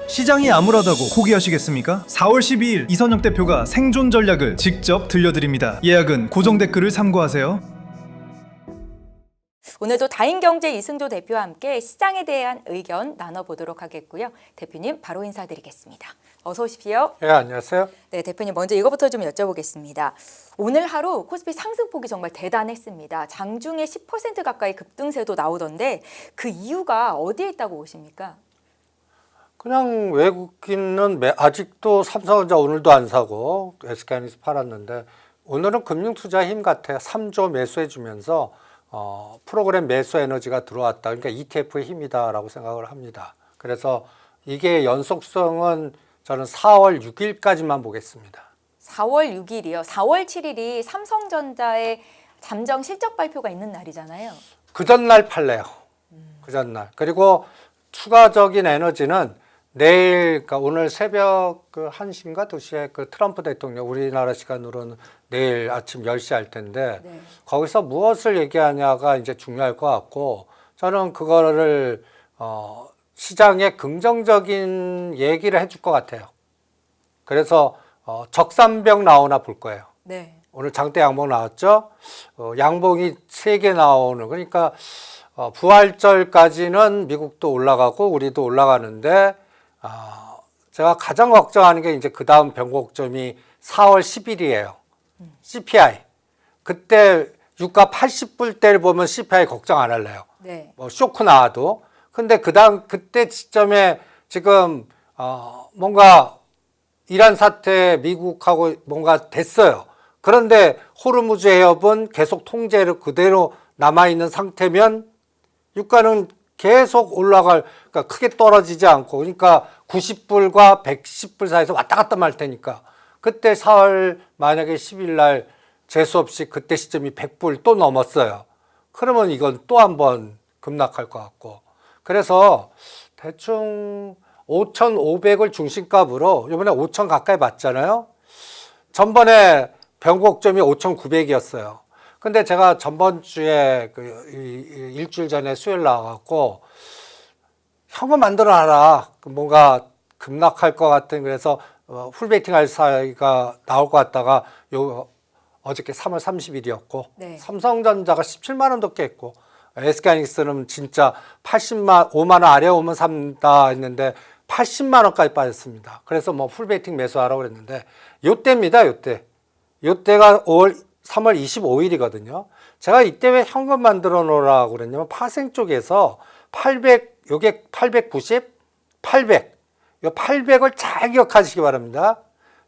시장이 암울하다고 포기하시겠습니까? 4월 12일 이선혁 대표가 생존 전략을 직접 들려드립니다. 예약은 고정 댓글을 참고하세요. 오늘도 다인경제 이승조 대표와 함께 시장에 대한 의견 나눠보도록 하겠고요. 대표님 바로 인사드리겠습니다. 어서 오십시오. 네, 안녕하세요. 네, 대표님 먼저 이거부터 좀 여쭤보겠습니다. 오늘 하루 코스피 상승폭이 정말 대단했습니다. 장중에 10% 가까이 급등세도 나오던데 그 이유가 어디에 있다고 보십니까? 그냥 외국인은 아직도 삼성전자 오늘도 안 사고 SK하이닉스 팔았는데 오늘은 금융투자 힘 같아요. 3조 매수해주면서 프로그램 매수 에너지가 들어왔다. 그러니까 ETF의 힘이다라고 생각을 합니다. 그래서 이게 연속성은 저는 4월 6일까지만 보겠습니다. 4월 6일이요. 4월 7일이 삼성전자의 잠정 실적 발표가 있는 날이잖아요. 그 전날 팔래요. 그 전날. 그리고 추가적인 에너지는 내일, 그러니까 오늘 새벽 그 1시인가 2시에 그 트럼프 대통령 우리나라 시간으로는 내일 아침 10시 할 텐데 네. 거기서 무엇을 얘기하냐가 이제 중요할 것 같고 저는 그거를 시장에 긍정적인 얘기를 해줄 것 같아요. 그래서 적산병 나오나 볼 거예요. 네. 오늘 장대 양봉 나왔죠. 양봉이 3개 나오는 그러니까 부활절까지는 미국도 올라가고 우리도 올라가는데 제가 가장 걱정하는 게 이제 그 다음 변곡점이 4월 10일이에요. CPI. 그때 유가 80불 때를 보면 CPI 걱정 안 할래요. 네. 뭐 쇼크 나와도. 근데 그때 시점에 지금 뭔가 이란 사태 미국하고 뭔가 됐어요. 그런데 호르무즈 해협은 계속 통제를 그대로 남아있는 상태면 유가는 계속 올라갈, 그러니까 크게 떨어지지 않고, 그러니까 90불과 110불 사이에서 왔다 갔다 말 테니까. 그때 4월 만약에 10일 날 재수없이 그때 시점이 100불 또 넘었어요. 그러면 이건 또 한 번 급락할 것 같고. 그래서 대충 5,500을 중심값으로 이번에 5,000 가까이 봤잖아요. 전번에 변곡점이 5,900이었어요. 근데 제가 전번 주에 일주일 전에 수요일 나와갖고 현금 만들어놔라. 뭔가 급락할 것 같은 그래서 풀베이팅 할 사이가 나올 것 같다가 어저께 3월 30일이었고 네. 삼성전자가 17만 원 더 깼고 SK하이닉스는 진짜 5만 원 아래 오면 산다 했는데 80만 원까지 빠졌습니다. 그래서 뭐 풀베이팅 매수하라고 그랬는데 요때입니다. 요때가 3월 25일이거든요. 제가 이때 왜 현금 만들어 놓으라고 그랬냐면 파생 쪽에서 800, 요게 890, 800. 요 800을 잘 기억하시기 바랍니다.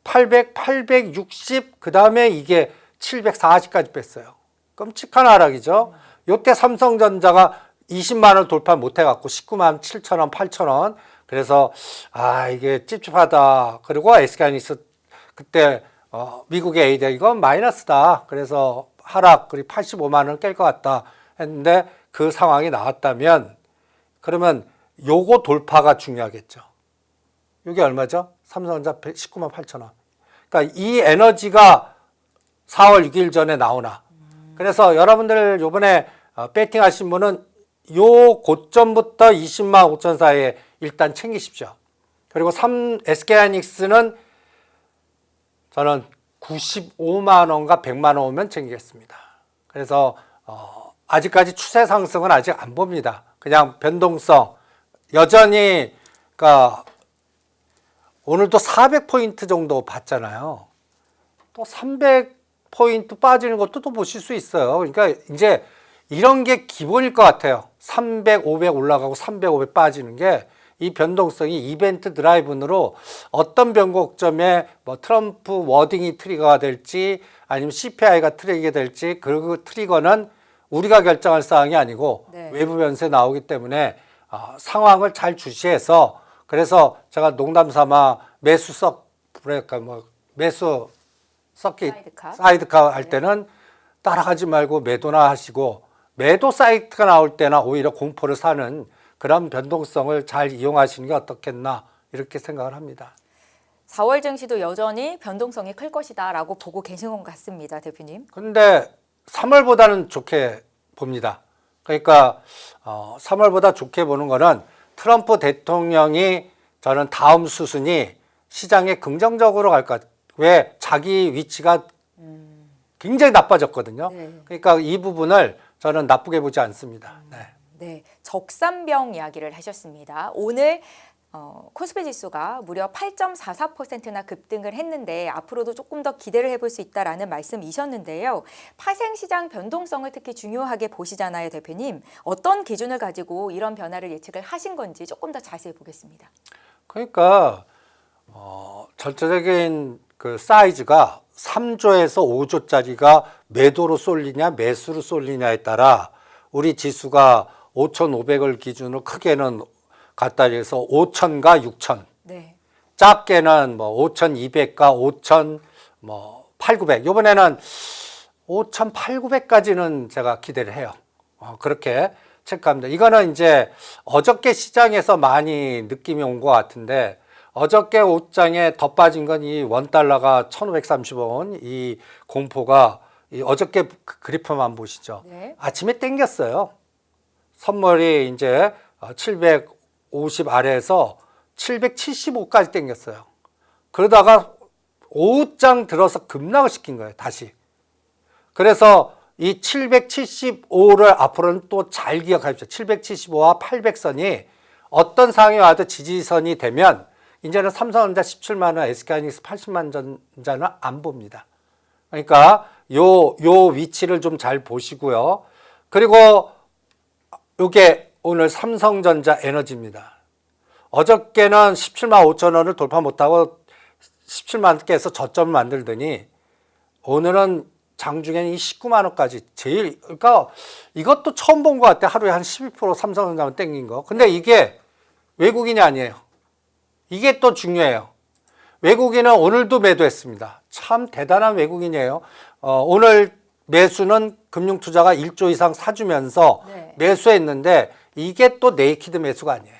800, 860, 그 다음에 이게 740까지 뺐어요. 끔찍한 하락이죠. 요때 삼성전자가 20만 원 돌파 못 해갖고 19만 7천 원, 8천 원. 그래서 이게 찝찝하다. 그리고 SK하이닉스 그때 미국의 AD 이건 마이너스다. 그래서 하락 그리고 85만 원 깰 것 같다 했는데 그 상황이 나왔다면 그러면 요거 돌파가 중요하겠죠. 이게 얼마죠? 삼성전자 19만 8천 원. 그러니까 이 에너지가 4월 6일 전에 나오나. 그래서 여러분들 요번에 배팅 하신 분은 요 고점부터 20만 5천 사이에 일단 챙기십시오. 그리고 SK하이닉스는 저는 95만 원과 100만 원 오면 챙기겠습니다. 그래서 아직까지 추세 상승은 아직 안 봅니다. 그냥 변동성 여전히 그러니까 오늘도 400포인트 정도 봤잖아요. 또 300포인트 빠지는 것도 또 보실 수 있어요. 그러니까 이제 이런 게 기본일 것 같아요. 300, 500 올라가고 300, 500 빠지는 게 이 변동성이 이벤트 드라이븐으로 어떤 변곡점에 뭐 트럼프 워딩이 트리거가 될지 아니면 CPI가 트리거 될지 그 트리거는 우리가 결정할 사항이 아니고 네. 외부 변수에 나오기 때문에 상황을 잘 주시해서 그래서 제가 농담 삼아 매수 서킷 사이드카 할 때는 따라가지 말고 매도나 하시고 매도 사이트가 나올 때나 오히려 공포를 사는 그런 변동성을 잘 이용하시는 게 어떻겠나 이렇게 생각을 합니다. 4월 증시도 여전히 변동성이 클 것이다라고 보고 계신 것 같습니다, 대표님. 근데 3월보다는 좋게 봅니다. 그러니까 3월보다 좋게 보는 거는 트럼프 대통령이 저는 다음 수순이 시장에 긍정적으로 갈 것 같아요. 왜? 자기 위치가 굉장히 나빠졌거든요. 네. 그러니까 이 부분을 저는 나쁘게 보지 않습니다. 네. 네, 적산병 이야기를 하셨습니다. 오늘 코스피 지수가 무려 8.44%나 급등을 했는데 앞으로도 조금 더 기대를 해볼 수 있다라는 말씀이셨는데요. 파생시장 변동성을 특히 중요하게 보시잖아요, 대표님. 어떤 기준을 가지고 이런 변화를 예측을 하신 건지 조금 더 자세히 보겠습니다. 그러니까 전체적인 그 사이즈가 3조에서 5조짜리가 매도로 쏠리냐 매수로 쏠리냐에 따라 우리 지수가 5,500을 기준으로 크게는 갖다 해서 5,000과 6,000, 네. 작게는 뭐 5,200과 5,000, 뭐 8,900. 이번에는 5,800까지는 제가 기대를 해요. 그렇게 체크합니다. 이거는 이제 어저께 시장에서 많이 느낌이 온 것 같은데 어저께 옷장에 더 빠진 건 이 원달러가 1,530원 이 공포가 이 어저께 그래프만 보시죠. 네. 아침에 땡겼어요. 선물이 이제 750 아래에서 775까지 땡겼어요. 그러다가 오후장 들어서 급락을 시킨 거예요. 다시. 그래서 이 775를 앞으로는 또 잘 기억하십시오. 775와 800선이 어떤 상황이 와도 지지선이 되면 이제는 삼성전자 17만 원, SK하이닉스 80만 전자는 안 봅니다. 그러니까 요 위치를 좀 잘 보시고요. 그리고 이게 오늘 삼성전자 에너지입니다. 어저께는 17만 5천 원을 돌파 못하고 17만 원께서 저점을 만들더니 오늘은 장중에는 이 19만 원까지 그러니까 이것도 처음 본 것 같아요. 하루에 한 12% 삼성전자만 땡긴 거. 근데 이게 외국인이 아니에요. 이게 또 중요해요. 외국인은 오늘도 매도했습니다. 참 대단한 외국인이에요. 오늘 매수는 금융투자가 1조 이상 사주면서 네. 매수했는데 이게 또 네이키드 매수가 아니에요.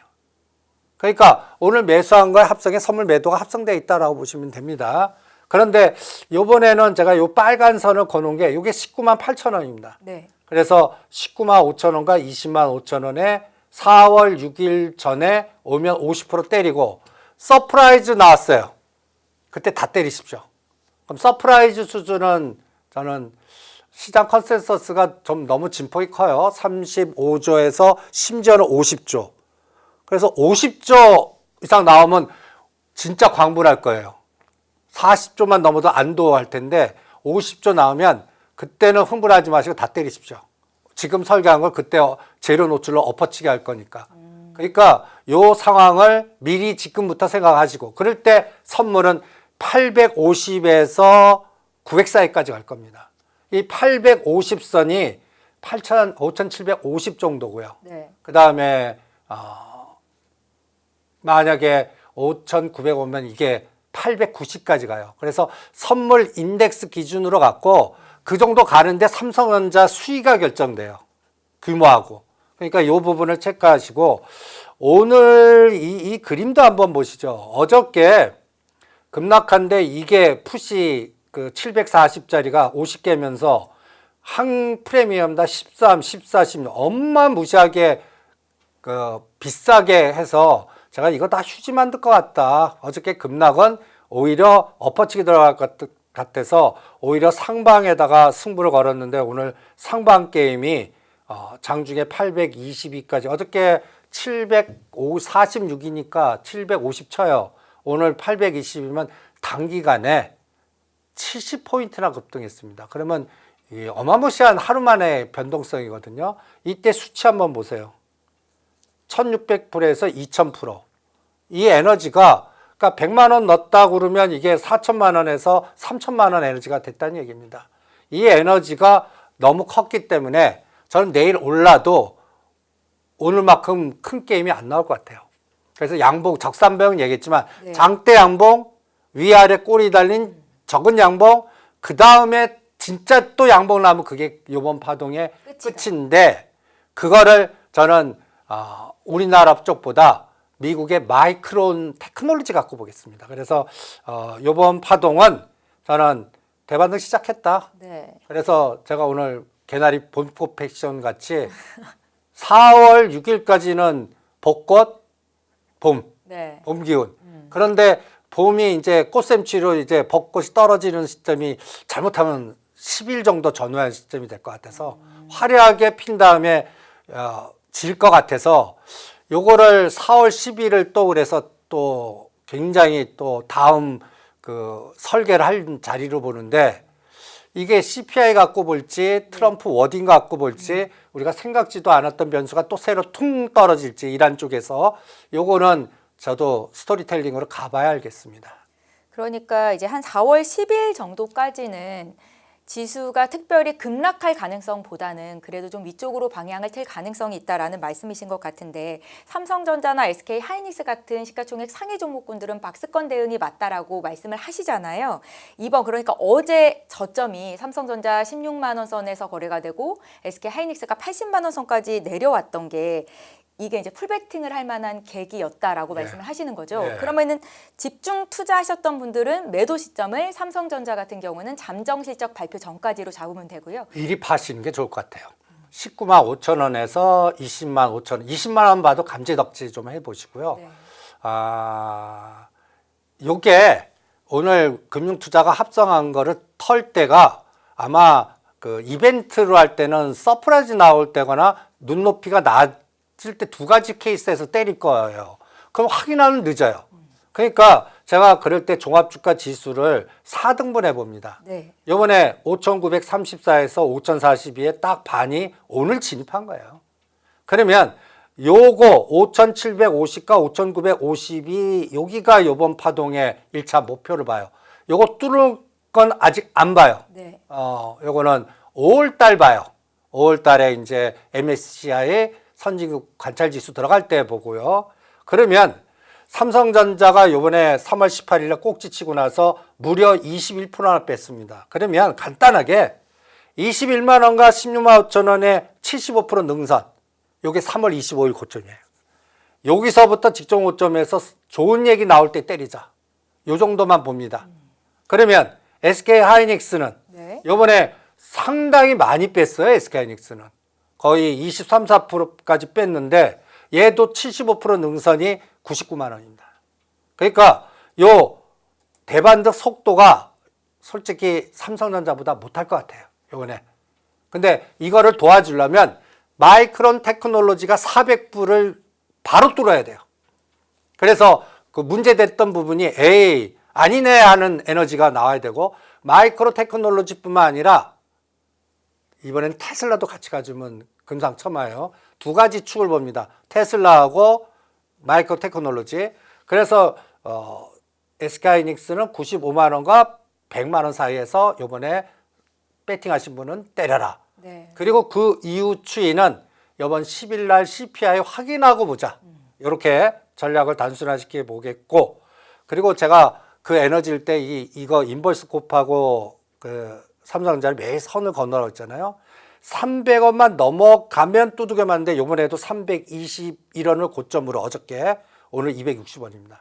그러니까 오늘 매수한 거에 합성해 선물 매도가 합성되어 있다라고 보시면 됩니다. 그런데 요번에는 제가 요 빨간 선을 거놓은 게 이게 19만 8천 원입니다. 네. 그래서 19만 5천 원과 20만 5천 원에 4월 6일 전에 오면 50% 때리고 서프라이즈 나왔어요. 그때 다 때리십시오. 그럼 서프라이즈 수준은 저는 시장 컨센서스가 좀 너무 진폭이 커요. 35조에서 심지어는 50조. 그래서 50조 이상 나오면 진짜 광분할 거예요. 40조만 넘어도 안도할 텐데 50조 나오면 그때는 흥분하지 마시고 다 때리십시오. 지금 설계한 걸 그때 재료 노출로 엎어치게 할 거니까. 그러니까 요 상황을 미리 지금부터 생각하시고 그럴 때 선물은 850에서 900 사이까지 갈 겁니다. 이 850선이 5,750 정도고요. 네. 그 다음에 만약에 5,900 오면 이게 890까지 가요. 그래서 선물 인덱스 기준으로 갖고 그 정도 가는데 삼성전자 수위가 결정돼요. 규모하고. 그러니까 이 부분을 체크하시고 오늘 이 그림도 한번 보시죠. 어저께 급락한데 이게 푸시 그 740짜리가 50개면서 한 프리미엄당 13, 14, 16 엄마무시하게 그 비싸게 해서 제가 이거 다 휴지 만들 것 같다. 어저께 급락은 오히려 엎어치기 들어갈 것 같아서 오히려 상방에다가 승부를 걸었는데 오늘 상방 게임이 장중에 822까지 어저께 746이니까 750 쳐요. 오늘 820이면 단기간에 70포인트나 급등했습니다. 그러면 이 어마무시한 하루 만에 변동성이거든요. 이때 수치 한번 보세요. 1600%에서 2000%. 이 에너지가 그러니까 100만 원 넣었다 그러면 이게 4천만 원에서 3천만 원 에너지가 됐다는 얘기입니다. 이 에너지가 너무 컸기 때문에 저는 내일 올라도 오늘만큼 큰 게임이 안 나올 것 같아요. 그래서 양봉, 적산병은 얘기했지만 네. 장대 양봉, 위아래 꼬리 달린 적은 양봉, 그 다음에 진짜 또 양봉 나면 그게 이번 파동의 끝인데 그거를 저는 우리나라 쪽보다 미국의 마이크론 테크놀로지 갖고 보겠습니다. 그래서 이번 파동은 저는 대반등 시작했다. 네. 그래서 제가 오늘 개나리 봄꽃 패션 같이 4월 6일까지는 벚꽃, 봄. 네. 봄 기운. 그런데 봄이 이제 꽃샘추위로 이제 벚꽃이 떨어지는 시점이 잘못하면 10일 정도 전후한 시점이 될 것 같아서 화려하게 핀 다음에 질 것 같아서 요거를 4월 10일을 또 그래서 또 굉장히 또 다음 그 설계를 할 자리로 보는데 이게 CPI 갖고 볼지 트럼프 워딩 갖고 볼지 우리가 생각지도 않았던 변수가 또 새로 퉁 떨어질지 이란 쪽에서 요거는 저도 스토리텔링으로 가봐야 알겠습니다. 그러니까 이제 한 4월 10일 정도까지는 지수가 특별히 급락할 가능성보다는 그래도 좀 위쪽으로 방향을 틀 가능성이 있다라는 말씀이신 것 같은데 삼성전자나 SK 하이닉스 같은 시가총액 상위 종목군들은 박스권 대응이 맞다라고 말씀을 하시잖아요. 이번 그러니까 어제 저점이 삼성전자 16만 원 선에서 거래가 되고 SK 하이닉스가 80만 원 선까지 내려왔던 게 이게 이제 풀베팅을 할 만한 계기였다라고 말씀을 하시는 거죠. 그러면은 집중 투자하셨던 분들은 매도 시점을 삼성전자 같은 경우는 잠정 실적 발표 전까지로 잡으면 되고요. 미리 파시는 게 좋을 것 같아요. 19만 5천 원에서 20만 5천 원, 20만 원 봐도 감지덕지 좀 해보시고요. 네. 요게 오늘 금융투자가 합성한 거를 털 때가 아마 그 이벤트로 할 때는 서프라이즈 나올 때거나 눈높이가 낮을 때 두 가지 케이스에서 때릴 거예요. 그럼 확인하면 늦어요. 그러니까 제가 그럴 때 종합주가 지수를 4등분 해봅니다. 네. 이번에 5,934에서 5,042에 딱 반이 오늘 진입한 거예요. 그러면 요거 5,750과 5,952 여기가 요번 파동의 1차 목표를 봐요. 요거 뚫을 건 아직 안 봐요. 네. 요거는 5월 달 봐요. 5월 달에 이제 MSCI 선진국 관찰 지수 들어갈 때 보고요. 그러면 삼성전자가 요번에 3월 18일에 꼭지 치고 나서 무려 21%나 뺐습니다. 그러면 간단하게 21만 원과 16만 5천 원의 75% 능선. 요게 3월 25일 고점이에요. 여기서부터 직전 고점에서 좋은 얘기 나올 때 때리자. 요 정도만 봅니다. 그러면 SK 하이닉스는 네. 요번에 상당히 많이 뺐어요. SK 하이닉스는. 거의 23, 4%까지 뺐는데 얘도 75% 능선이 99만 원입니다. 그러니까 요 대반등 속도가 솔직히 삼성전자보다 못할 것 같아요. 요번에. 근데 이거를 도와주려면 마이크론 테크놀로지가 400불을 바로 뚫어야 돼요. 그래서 그 문제됐던 부분이 에이 아니네 하는 에너지가 나와야 되고 마이크로 테크놀로지뿐만 아니라 이번엔 테슬라도 같이 가주면 금상첨화예요. 두 가지 축을 봅니다. 테슬라하고 마이크로 테크놀로지. 그래서 SK하이닉스는 95만 원과 100만 원 사이에서 이번에 배팅하신 분은 때려라. 네. 그리고 그 이후 추이는 이번 10일 날 CPI 확인하고 보자. 이렇게 전략을 단순화시켜 보겠고, 그리고 제가 그 에너지일 때 이거 인버스코프하고 그 삼성전자를 매일 선을 건너라고 했잖아요. 300원만 넘어가면 두둑여 맞는데 요번에도 321원을 고점으로 어저께 오늘 260원입니다.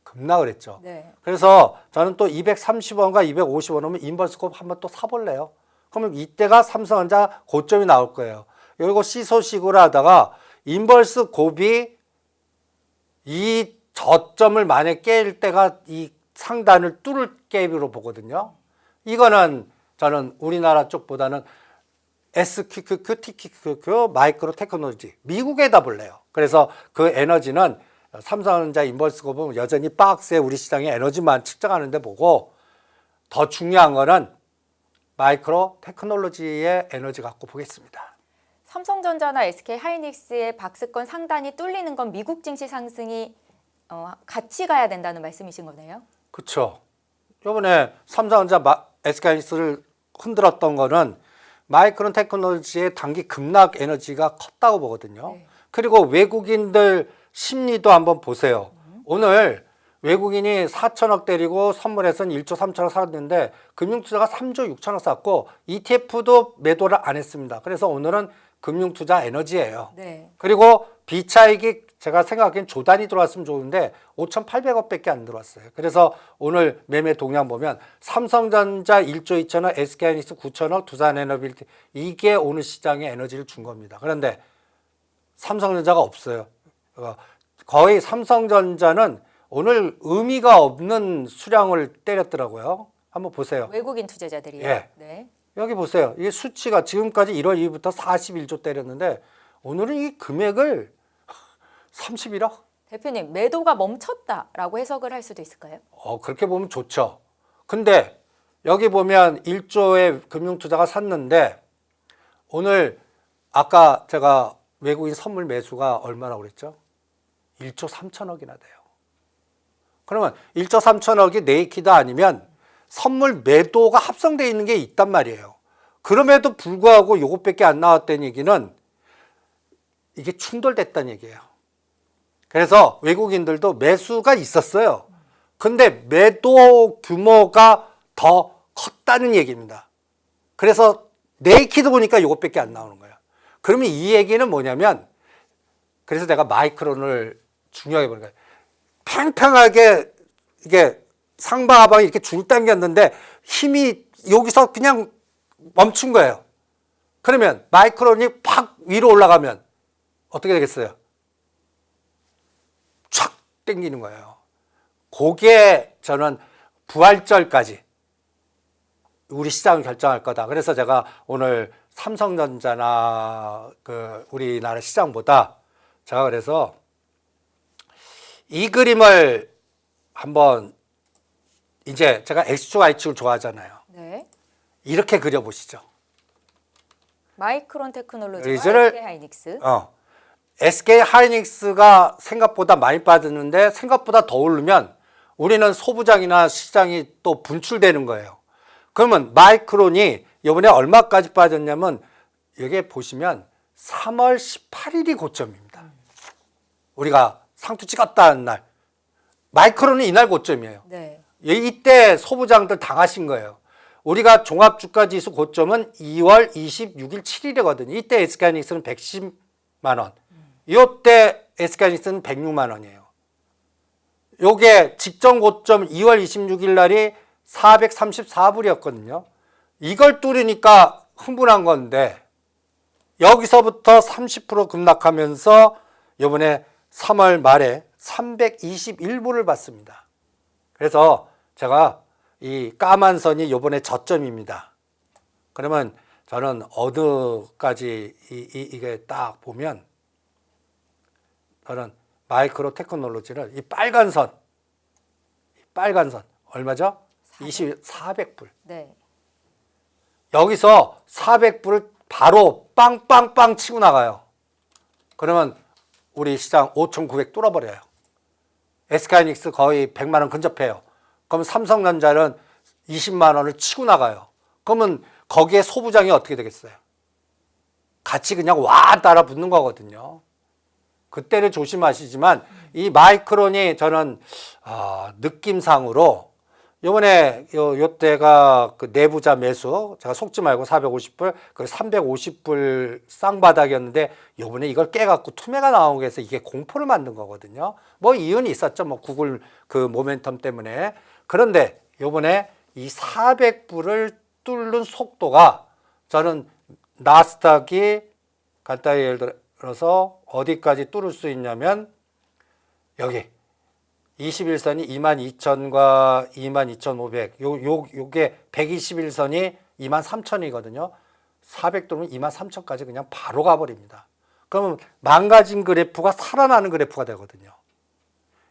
급락을 했죠. 네. 그래서 저는 또 230원과 250원 오면 인버스코프 한번 또 사볼래요. 그러면 이때가 삼성전자 고점이 나올 거예요. 이거 시소식으로 하다가 인버스코프이 이 저점을 만약에 깰 때가 이 상단을 뚫을 갭으로 보거든요. 이거는 저는 우리나라 쪽보다는 SQQQ, TQQQ, 마이크로 테크놀로지 미국에다 볼래요. 그래서 그 에너지는 삼성전자 인버스코프는 여전히 박스에 우리 시장의 에너지만 측정하는데 보고 더 중요한 거는 마이크로 테크놀로지의 에너지 갖고 보겠습니다. 삼성전자나 SK 하이닉스의 박스권 상단이 뚫리는 건 미국 증시 상승이 같이 가야 된다는 말씀이신 거네요. 그렇죠. 이번에 삼성전자 SK하이닉스를 흔들었던 거는 마이크론 테크놀로지의 단기 급락 에너지가 컸다고 보거든요. 네. 그리고 외국인들 심리도 한번 보세요. 오늘 외국인이 4천억 때리고 선물에서는 1조 3천억 샀는데 금융투자가 3조 6천억 샀고 ETF도 매도를 안 했습니다. 그래서 오늘은 금융투자 에너지예요. 네. 그리고 비차익이 제가 생각하기엔 조단이 들어왔으면 좋은데 5,800억밖에 안 들어왔어요. 그래서 오늘 매매 동향 보면 삼성전자 1조 2천억, SK하이닉스 9천억, 두산에너빌티 이게 오늘 시장에 에너지를 준 겁니다. 그런데 삼성전자가 없어요. 거의 삼성전자는 오늘 의미가 없는 수량을 때렸더라고요. 한번 보세요. 외국인 투자자들이요. 예. 네. 여기 보세요. 이게 수치가 지금까지 1월 2일부터 41조 때렸는데 오늘은 이 금액을 31억? 대표님, 매도가 멈췄다라고 해석을 할 수도 있을까요? 그렇게 보면 좋죠. 근데 여기 보면 1조의 금융투자가 샀는데 오늘 아까 제가 외국인 선물 매수가 얼마나 그랬죠? 1조 3천억이나 돼요. 그러면 1조 3천억이 네이키드 아니면 선물 매도가 합성되어 있는 게 있단 말이에요. 그럼에도 불구하고 이것밖에 안 나왔다는 얘기는 이게 충돌됐다는 얘기예요. 그래서 외국인들도 매수가 있었어요. 근데 매도 규모가 더 컸다는 얘기입니다. 그래서 네이키드 보니까 이것밖에 안 나오는 거예요. 그러면 이 얘기는 뭐냐면, 그래서 내가 마이크론을 중요하게 보는 거예요. 팽팽하게 이게 상방하방이 이렇게 줄 당겼는데 힘이 여기서 그냥 멈춘 거예요. 그러면 마이크론이 팍 위로 올라가면 어떻게 되겠어요? 촥 당기는 거예요. 그게 저는 부활절까지 우리 시장을 결정할 거다. 그래서 제가 오늘 삼성전자나 그 우리나라 시장보다 제가 그래서 이 그림을 한번, 이제 제가 X축, Y축을 좋아하잖아요. 네. 이렇게 그려보시죠. 마이크론 테크놀로지와 의지를- SK하이닉스. SK 하이닉스가 생각보다 많이 빠졌는데 생각보다 더 오르면 우리는 소부장이나 시장이 또 분출되는 거예요. 그러면 마이크론이 이번에 얼마까지 빠졌냐면 여기 보시면 3월 18일이 고점입니다. 우리가 상투 찍었다는 날. 마이크론은 이날 고점이에요. 네. 이때 소부장들 당하신 거예요. 우리가 종합주가지수 고점은 2월 26일 7일이거든요. 이때 SK하이닉스는 110만 원. 이때 SK하이닉스는 106만 원이에요. 요게 직전 고점 2월 26일 날이 434불이었거든요. 이걸 뚫으니까 흥분한 건데 여기서부터 30% 급락하면서 이번에 3월 말에 321불을 받습니다. 그래서 제가 이 까만 선이 이번에 저점입니다. 그러면 저는 어디까지 이게 딱 보면 저는 마이크로 테크놀로지를 이 빨간 선 얼마죠? 400불. 네. 여기서 400불을 바로 빵빵빵 치고 나가요. 그러면 우리 시장 5,900 뚫어버려요. SK하이닉스 거의 100만 원 근접해요. 그럼 삼성전자는 20만 원을 치고 나가요. 그러면 거기에 소부장이 어떻게 되겠어요? 같이 그냥 와 따라 붙는 거거든요. 그때를 조심하시지만 이 마이크론이 저는 느낌상으로 요번에 요때가 그 내부자 매수 제가 속지 말고 450불 그 350불 쌍바닥이었는데 요번에 이걸 깨갖고 투매가 나오게 해서 이게 공포를 만든 거거든요. 뭐 이유는 있었죠. 뭐 구글 그 모멘텀 때문에. 그런데 요번에 이 400불을 뚫는 속도가 저는 나스닥이 간단히 예를 들어서 어디까지 뚫을 수 있냐면 여기 21선이 22,000과 22,500 요게 121선이 23,000이거든요. 400 뚫으면 23,000까지 그냥 바로 가버립니다. 그러면 망가진 그래프가 살아나는 그래프가 되거든요.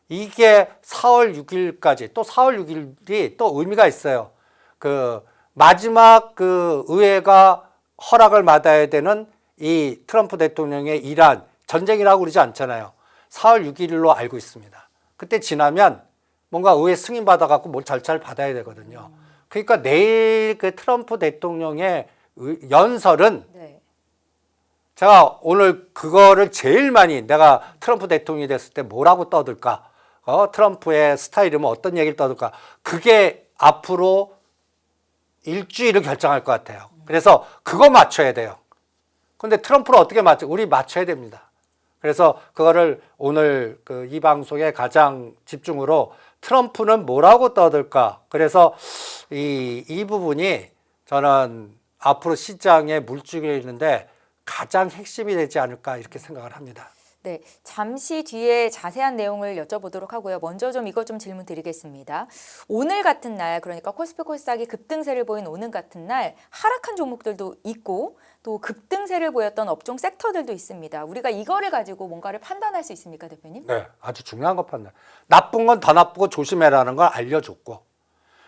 이게 4월 6일까지 또 4월 6일이 또 의미가 있어요. 그 마지막 그 의회가 허락을 받아야 되는 이 트럼프 대통령의 이란 전쟁이라고 그러지 않잖아요. 4월 6일로 알고 있습니다. 그때 지나면 뭔가 의회 승인 받아갖고 뭘 절차를 받아야 되거든요. 그러니까 내일 그 트럼프 대통령의 연설은 네. 제가 오늘 그거를 제일 많이 내가 트럼프 대통령이 됐을 때 뭐라고 떠들까? 트럼프의 스타일이면 어떤 얘기를 떠들까? 그게 앞으로 일주일을 결정할 것 같아요. 그래서 그거 맞춰야 돼요. 근데 트럼프를 어떻게 맞춰? 우리 맞춰야 됩니다. 그래서 그거를 오늘 그 이 방송에 가장 집중으로 트럼프는 뭐라고 떠들까? 그래서 이 부분이 저는 앞으로 시장에 물줄기가 있는데 가장 핵심이 되지 않을까 이렇게 생각을 합니다. 네, 잠시 뒤에 자세한 내용을 여쭤보도록 하고요. 먼저 좀 이것 좀 질문 드리겠습니다. 오늘 같은 날, 그러니까 코스피 코스닥이 급등세를 보인 오늘 같은 날 하락한 종목들도 있고 또 급등세를 보였던 업종 섹터들도 있습니다. 우리가 이거를 가지고 뭔가를 판단할 수 있습니까, 대표님? 네, 아주 중요한 거 판단. 나쁜 건 더 나쁘고 조심해라는 걸 알려줬고,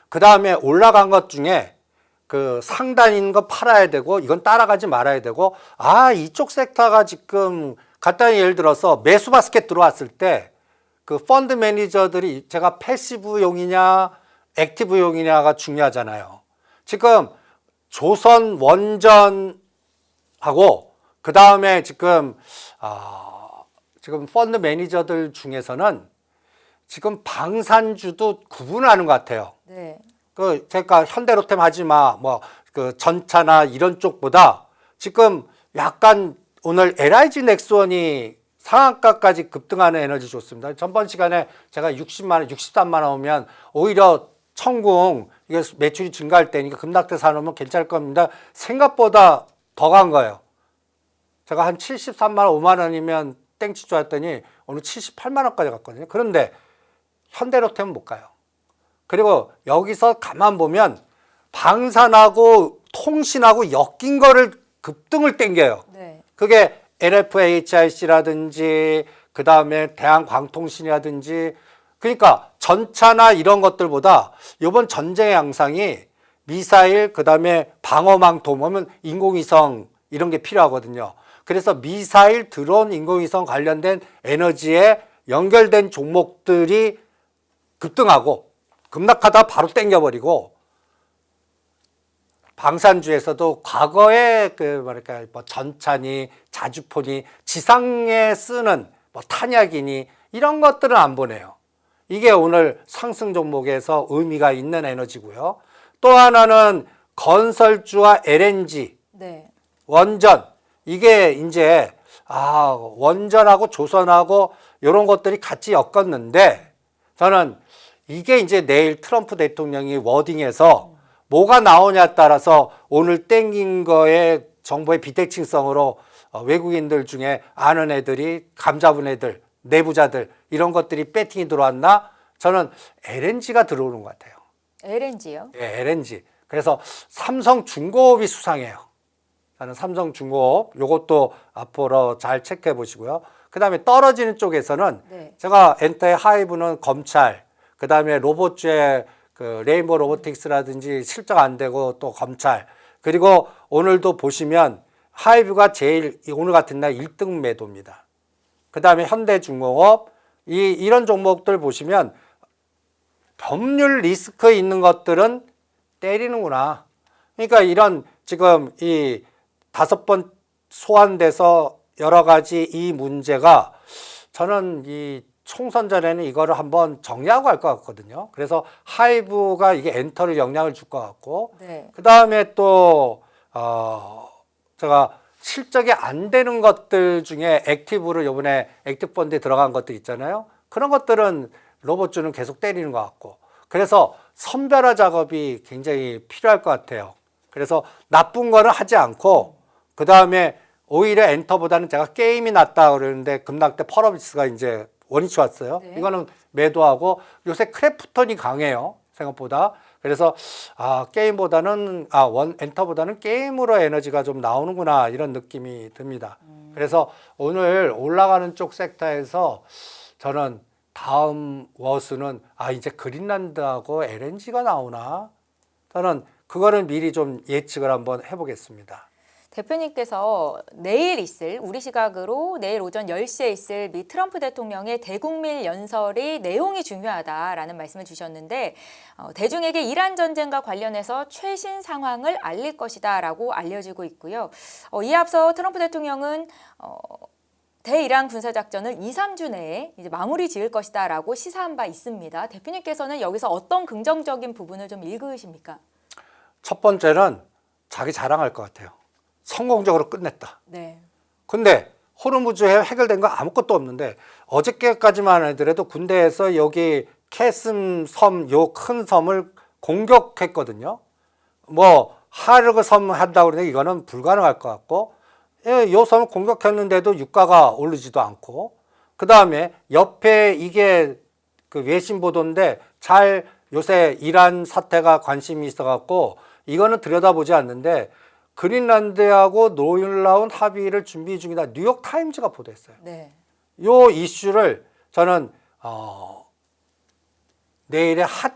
그 다음에 올라간 것 중에 그 상단인 거 팔아야 되고, 이건 따라가지 말아야 되고, 이쪽 섹터가 지금 간단히 예를 들어서 매수 바스켓 들어왔을 때 그 펀드 매니저들이 제가 패시브용이냐 액티브용이냐가 중요하잖아요. 지금 조선 원전하고 그 다음에 지금 펀드 매니저들 중에서는 지금 방산주도 구분하는 것 같아요. 네. 제가 현대로템 하지 마, 그 전차나 이런 쪽보다 지금 약간 오늘 LIG 넥스원이 상한가까지 급등하는 에너지 좋습니다. 전번 시간에 제가 60만 원, 63만 원 오면 오히려 천궁 이게 매출이 증가할 때니까 급락대 사놓으면 괜찮을 겁니다. 생각보다 더 간 거예요. 제가 한 73만 원, 5만 원이면 땡치 좋았더니 오늘 78만 원까지 갔거든요. 그런데 현대로템은 못 가요. 그리고 여기서 가만 보면 방산하고 통신하고 엮인 거를 급등을 땡겨요. 네. 그게 LFHIC라든지 그 다음에 대한광통신이라든지 그러니까 전차나 이런 것들보다 이번 전쟁의 양상이 미사일 그 다음에 방어망 도모면 인공위성 이런 게 필요하거든요. 그래서 미사일, 드론, 인공위성 관련된 에너지에 연결된 종목들이 급등하고 급락하다 바로 땡겨버리고 방산주에서도 과거에 전차니 자주포니 지상에 쓰는 탄약이니 이런 것들은 안 보내요. 이게 오늘 상승 종목에서 의미가 있는 에너지고요. 또 하나는 건설주와 LNG, 네. 원전 이게 이제 원전하고 조선하고 이런 것들이 같이 엮었는데 저는 이게 이제 내일 트럼프 대통령이 워딩에서 뭐가 나오냐에 따라서 오늘 땡긴 거에 정보의 비대칭성으로 외국인들 중에 아는 애들이 감 잡은 애들, 내부자들 이런 것들이 배팅이 들어왔나? 저는 LNG가 들어오는 것 같아요. LNG요? 예, LNG. 그래서 삼성중공업이 수상해요. 저는 삼성중공업 요것도 앞으로 잘 체크해 보시고요. 그 다음에 떨어지는 쪽에서는 네. 제가 엔터의 하이브는 검찰, 그 다음에 로봇주의 그 레인보우 로보틱스라든지 실적 안 되고 또 검찰 그리고 오늘도 보시면 하이브가 제일 오늘 같은 날 1등 매도입니다. 그 다음에 현대중공업 이런 종목들 보시면 법률 리스크 있는 것들은 때리는구나. 그러니까 이런 지금 이 5번 소환돼서 여러 가지 이 문제가 저는 이 총선 전에는 이거를 한번 정리하고 갈 것 같거든요. 그래서 하이브가 이게 엔터를 영향을 줄 것 같고, 네. 그 다음에 또 제가 실적이 안 되는 것들 중에 액티브를 이번에 액티브 펀드에 들어간 것들 있잖아요. 그런 것들은 로봇주는 계속 때리는 것 같고, 그래서 선별화 작업이 굉장히 필요할 것 같아요. 그래서 나쁜 거는 하지 않고, 그 다음에 오히려 엔터보다는 제가 게임이 낫다 그러는데 급락대 펄어비스가 이제 원위치 왔어요. 네. 이거는 매도하고 요새 크래프톤이 강해요. 생각보다. 그래서 게임보다는 엔터보다는 게임으로 에너지가 좀 나오는구나 이런 느낌이 듭니다. 그래서 오늘 올라가는 쪽 섹터에서 저는 다음 워스는 이제 그린란드하고 LNG가 나오나? 저는 그거를 미리 좀 예측을 한번 해보겠습니다. 대표님께서 내일 있을 우리 시각으로 내일 오전 10시에 있을 미 트럼프 대통령의 대국밀 연설이 내용이 중요하다라는 말씀을 주셨는데 대중에게 이란 전쟁과 관련해서 최신 상황을 알릴 것이다라고 알려지고 있고요. 이에 앞서 트럼프 대통령은 대이란 군사작전을 2, 3주 내에 이제 마무리 지을 것이다라고 시사한 바 있습니다. 대표님께서는 여기서 어떤 긍정적인 부분을 좀 읽으십니까? 첫 번째는 자기 자랑할 것 같아요. 성공적으로 끝냈다. 네. 근데 호르무즈에 해결된 거 아무것도 없는데 어저께까지만 하더라도 군대에서 여기 캐슴 섬, 요 큰 섬을 공격했거든요. 하르그 섬 한다고 그러는데 이거는 불가능할 것 같고 요 섬을 공격했는데도 유가가 오르지도 않고, 그 다음에 옆에 이게 그 외신 보도인데 잘 요새 이란 사태가 관심이 있어갖고 이거는 들여다보지 않는데 그린란드하고 놀라운 합의를 준비 중이다. 뉴욕 타임즈가 보도했어요. 네. 요 이슈를 저는 내일의 핫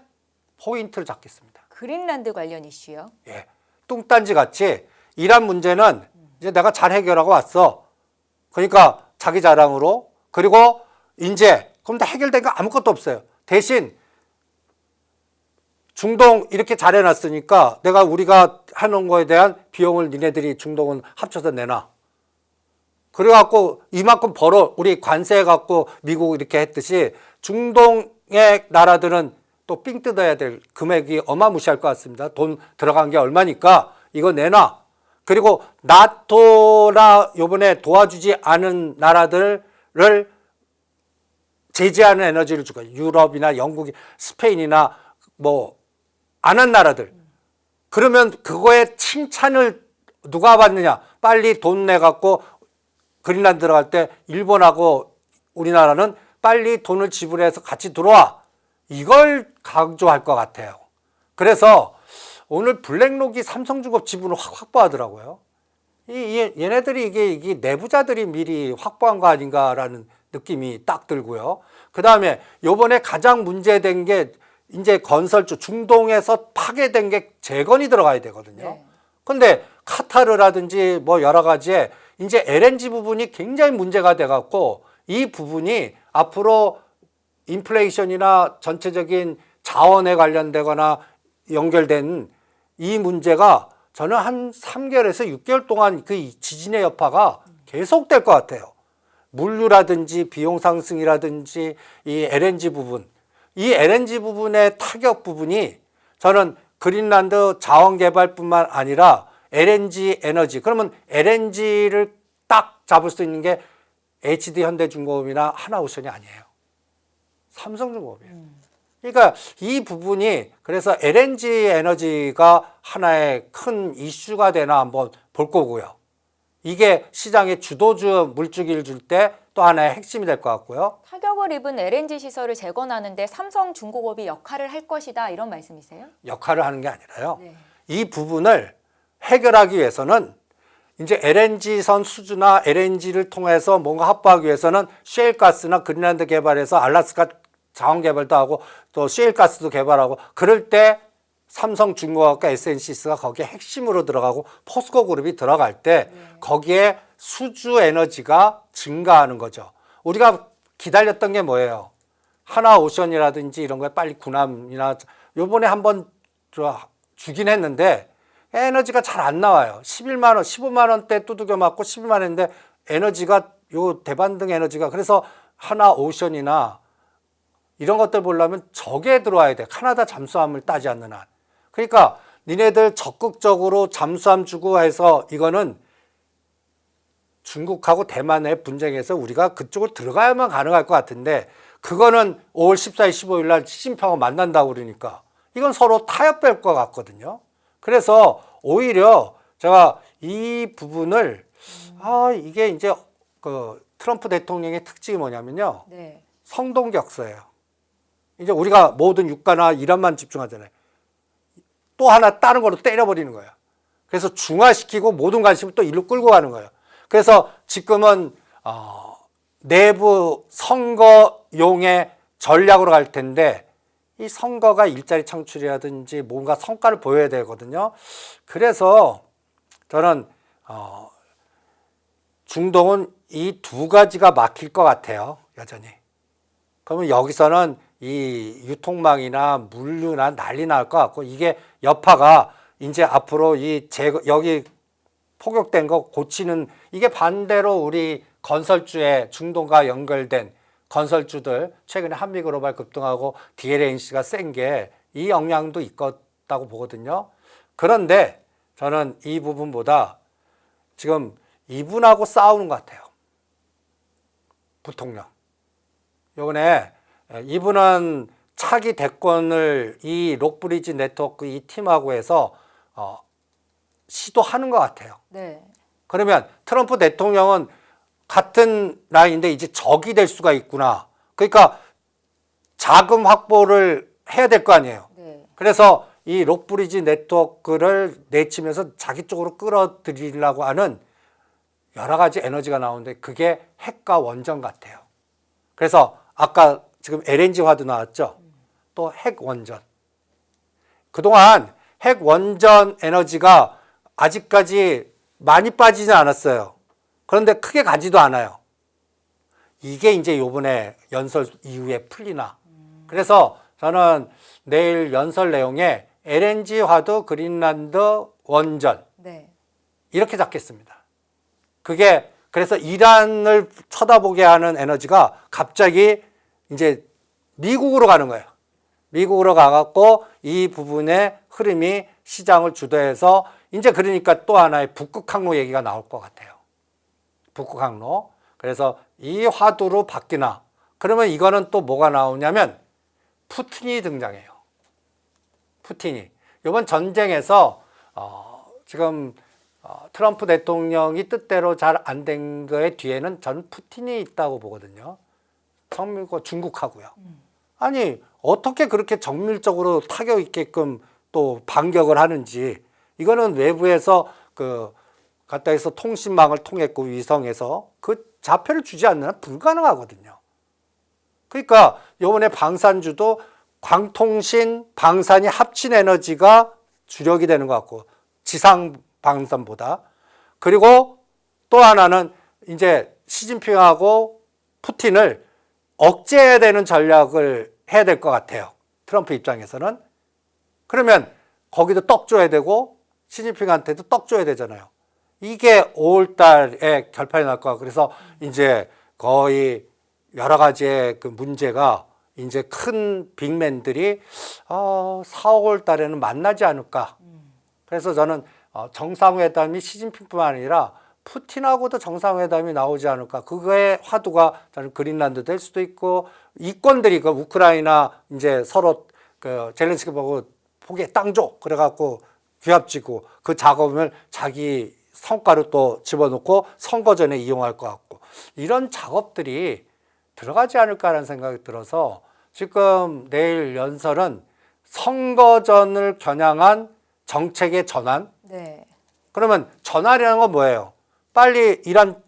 포인트를 잡겠습니다. 그린란드 관련 이슈요? 예, 뚱딴지 같이 이란 문제는 이제 내가 잘 해결하고 왔어. 그러니까 자기 자랑으로. 그리고 이제 그럼 다 해결된 거 아무것도 없어요. 대신 중동 이렇게 잘 해놨으니까 우리가 하는 거에 대한 비용을 니네들이 중동은 합쳐서 내놔. 그래갖고 이만큼 벌어 우리 관세해갖고 미국 이렇게 했듯이 중동의 나라들은 또 삥 뜯어야 될 금액이 어마무시할 것 같습니다. 돈 들어간 게 얼마니까 이거 내놔. 그리고 나토나 요번에 도와주지 않은 나라들을 제재하는 에너지를 주고 유럽이나 영국이 스페인이나 뭐 안 한 나라들 그러면 그거에 칭찬을 누가 받느냐 빨리 돈 내갖고 그린란드 들어갈 때 일본하고 우리나라는 빨리 돈을 지불해서 같이 들어와 이걸 강조할 것 같아요. 그래서 오늘 블랙록이 삼성중공업 지분을 확 확보하더라고요. 얘네들이 이게 내부자들이 미리 확보한 거 아닌가라는 느낌이 딱 들고요. 그 다음에 요번에 가장 문제된 게 이제 건설주 중동에서 파괴된 게 재건이 들어가야 되거든요. 네. 근데 카타르라든지 뭐 여러 가지에 이제 LNG 부분이 굉장히 문제가 돼갖고 이 부분이 앞으로 인플레이션이나 전체적인 자원에 관련되거나 연결된 이 문제가 저는 한 3개월에서 6개월 동안 그 지진의 여파가 계속될 것 같아요. 물류라든지 비용 상승이라든지 이 LNG 부분, 이 LNG 부분의 타격 부분이 저는 그린란드 자원 개발뿐만 아니라 LNG 에너지, 그러면 LNG를 딱 잡을 수 있는 게 HD 현대중공업이나 하나오션이 아니에요. 삼성중공업이에요. 그러니까 이 부분이 그래서 LNG 에너지가 하나의 큰 이슈가 되나 한번 볼 거고요. 이게 시장의 주도주 물주기를 줄 때 또 하나의 핵심이 될 것 같고요. 타격을 입은 LNG 시설을 재건하는데 삼성중공업이 역할을 할 것이다 이런 말씀이세요? 역할을 하는 게 아니라요. 네. 이 부분을 해결하기 위해서는 이제 LNG선 수주나 LNG를 통해서 뭔가 확보하기 위해서는 셰일가스나 그린란드 개발해서 알라스카 자원 개발도 하고 또 셰일가스도 개발하고 그럴 때 삼성중공업과 SNC가 거기에 핵심으로 들어가고 포스코 그룹이 들어갈 때 거기에 수주 에너지가 증가하는 거죠. 우리가 기다렸던 게 뭐예요? 하나오션이라든지 이런 거에 빨리 군함이나 요번에 한번 주긴 했는데 에너지가 잘 안 나와요. 11만 원, 15만 원대 두들겨 맞고 12만 원인데 에너지가 요 대반등 에너지가 그래서 하나오션이나 이런 것들 보려면 저게 들어와야 돼. 카나다 잠수함을 따지 않는 한. 그러니까 니네들 적극적으로 잠수함 주고 해서 이거는 중국하고 대만의 분쟁에서 우리가 그쪽으로 들어가야만 가능할 것 같은데 그거는 5월 14일, 15일 날 시진핑하고 만난다고 그러니까 이건 서로 타협될 것 같거든요. 그래서 오히려 제가 이 부분을 이게 이제 그 트럼프 대통령의 특징이 뭐냐면요. 네. 성동격서예요. 이제 우리가 모든 유가나 이란만 집중하잖아요. 또 하나 다른 거로 때려버리는 거예요. 그래서 중화시키고 모든 관심을 또 일로 끌고 가는 거예요. 그래서 지금은 내부 선거용의 전략으로 갈 텐데 이 선거가 일자리 창출이라든지 뭔가 성과를 보여야 되거든요. 그래서 저는 중동은 이 두 가지가 막힐 것 같아요. 여전히. 그러면 여기서는 이 유통망이나 물류나 난리 날 것 같고 이게 여파가 이제 앞으로 여기 폭격된 거 고치는 이게 반대로 우리 건설주에 중동과 연결된 건설주들 최근에 한미글로벌 급등하고 DLNC가 센 게 이 영향도 있었다고 보거든요. 그런데 저는 이 부분보다 지금 이분하고 싸우는 것 같아요. 부통령. 이번에 이분은 차기 대권을 이 록브리지 네트워크 이 팀하고 해서 시도하는 것 같아요. 네. 그러면 트럼프 대통령은 같은 라인인데 이제 적이 될 수가 있구나. 그러니까 자금 확보를 해야 될 거 아니에요. 네. 그래서 이 록브리지 네트워크를 내치면서 자기 쪽으로 끌어들이려고 하는 여러 가지 에너지가 나오는데 그게 핵과 원전 같아요. 그래서 아까 지금 LNG화도 나왔죠. 또 핵 원전. 그동안 핵 원전 에너지가 아직까지 많이 빠지지 않았어요. 그런데 크게 가지도 않아요. 이게 이제 요번에 연설 이후에 풀리나. 그래서 저는 내일 연설 내용에 LNG화도 그린란드 원전 네. 이렇게 잡겠습니다. 그게 그래서 이란을 쳐다보게 하는 에너지가 갑자기 이제 미국으로 가는 거예요. 미국으로 가갖고 이 부분의 흐름이 시장을 주도해서 이제 그러니까 또 하나의 북극 항로 얘기가 나올 것 같아요. 북극 항로. 그래서 이 화두로 바뀌나. 그러면 이거는 또 뭐가 나오냐면 푸틴이 등장해요. 푸틴이. 이번 전쟁에서 지금 트럼프 대통령이 뜻대로 잘 안 된 거의 뒤에는 저는 푸틴이 있다고 보거든요. 성밀과 중국하고요. 아니 어떻게 그렇게 정밀적으로 타격 있게끔 또 반격을 하는지 이거는 외부에서 그 갖다 해서 통신망을 통했고 위성에서 그 좌표를 주지 않는 한 불가능하거든요. 그러니까 이번에 방산주도 광통신, 방산이 합친 에너지가 주력이 되는 것 같고 지상 방산보다. 그리고 또 하나는 이제 시진핑하고 푸틴을 억제해야 되는 전략을 해야 될 것 같아요. 트럼프 입장에서는. 그러면 거기도 떡 줘야 되고 시진핑한테도 떡 줘야 되잖아요. 이게 5월 달에 결판이 날 것 같고 그래서 이제 거의 여러 가지의 그 문제가 이제 큰 빅맨들이 4, 5월 달에는 만나지 않을까. 그래서 저는 정상회담이 시진핑뿐만 아니라 푸틴하고도 정상회담이 나오지 않을까. 그거의 화두가 저는 그린란드 될 수도 있고 이권들이 그 우크라이나 이제 서로 그 젤렌스키 보고 포기해 땅 줘. 그래갖고 귀합지고 그 작업을 자기 성과로 또 집어넣고 선거 전에 이용할 것 같고 이런 작업들이 들어가지 않을까라는 생각이 들어서 지금 내일 연설은 선거전을 겨냥한 정책의 전환. 네. 그러면 전환이라는 건 뭐예요? 빨리 이란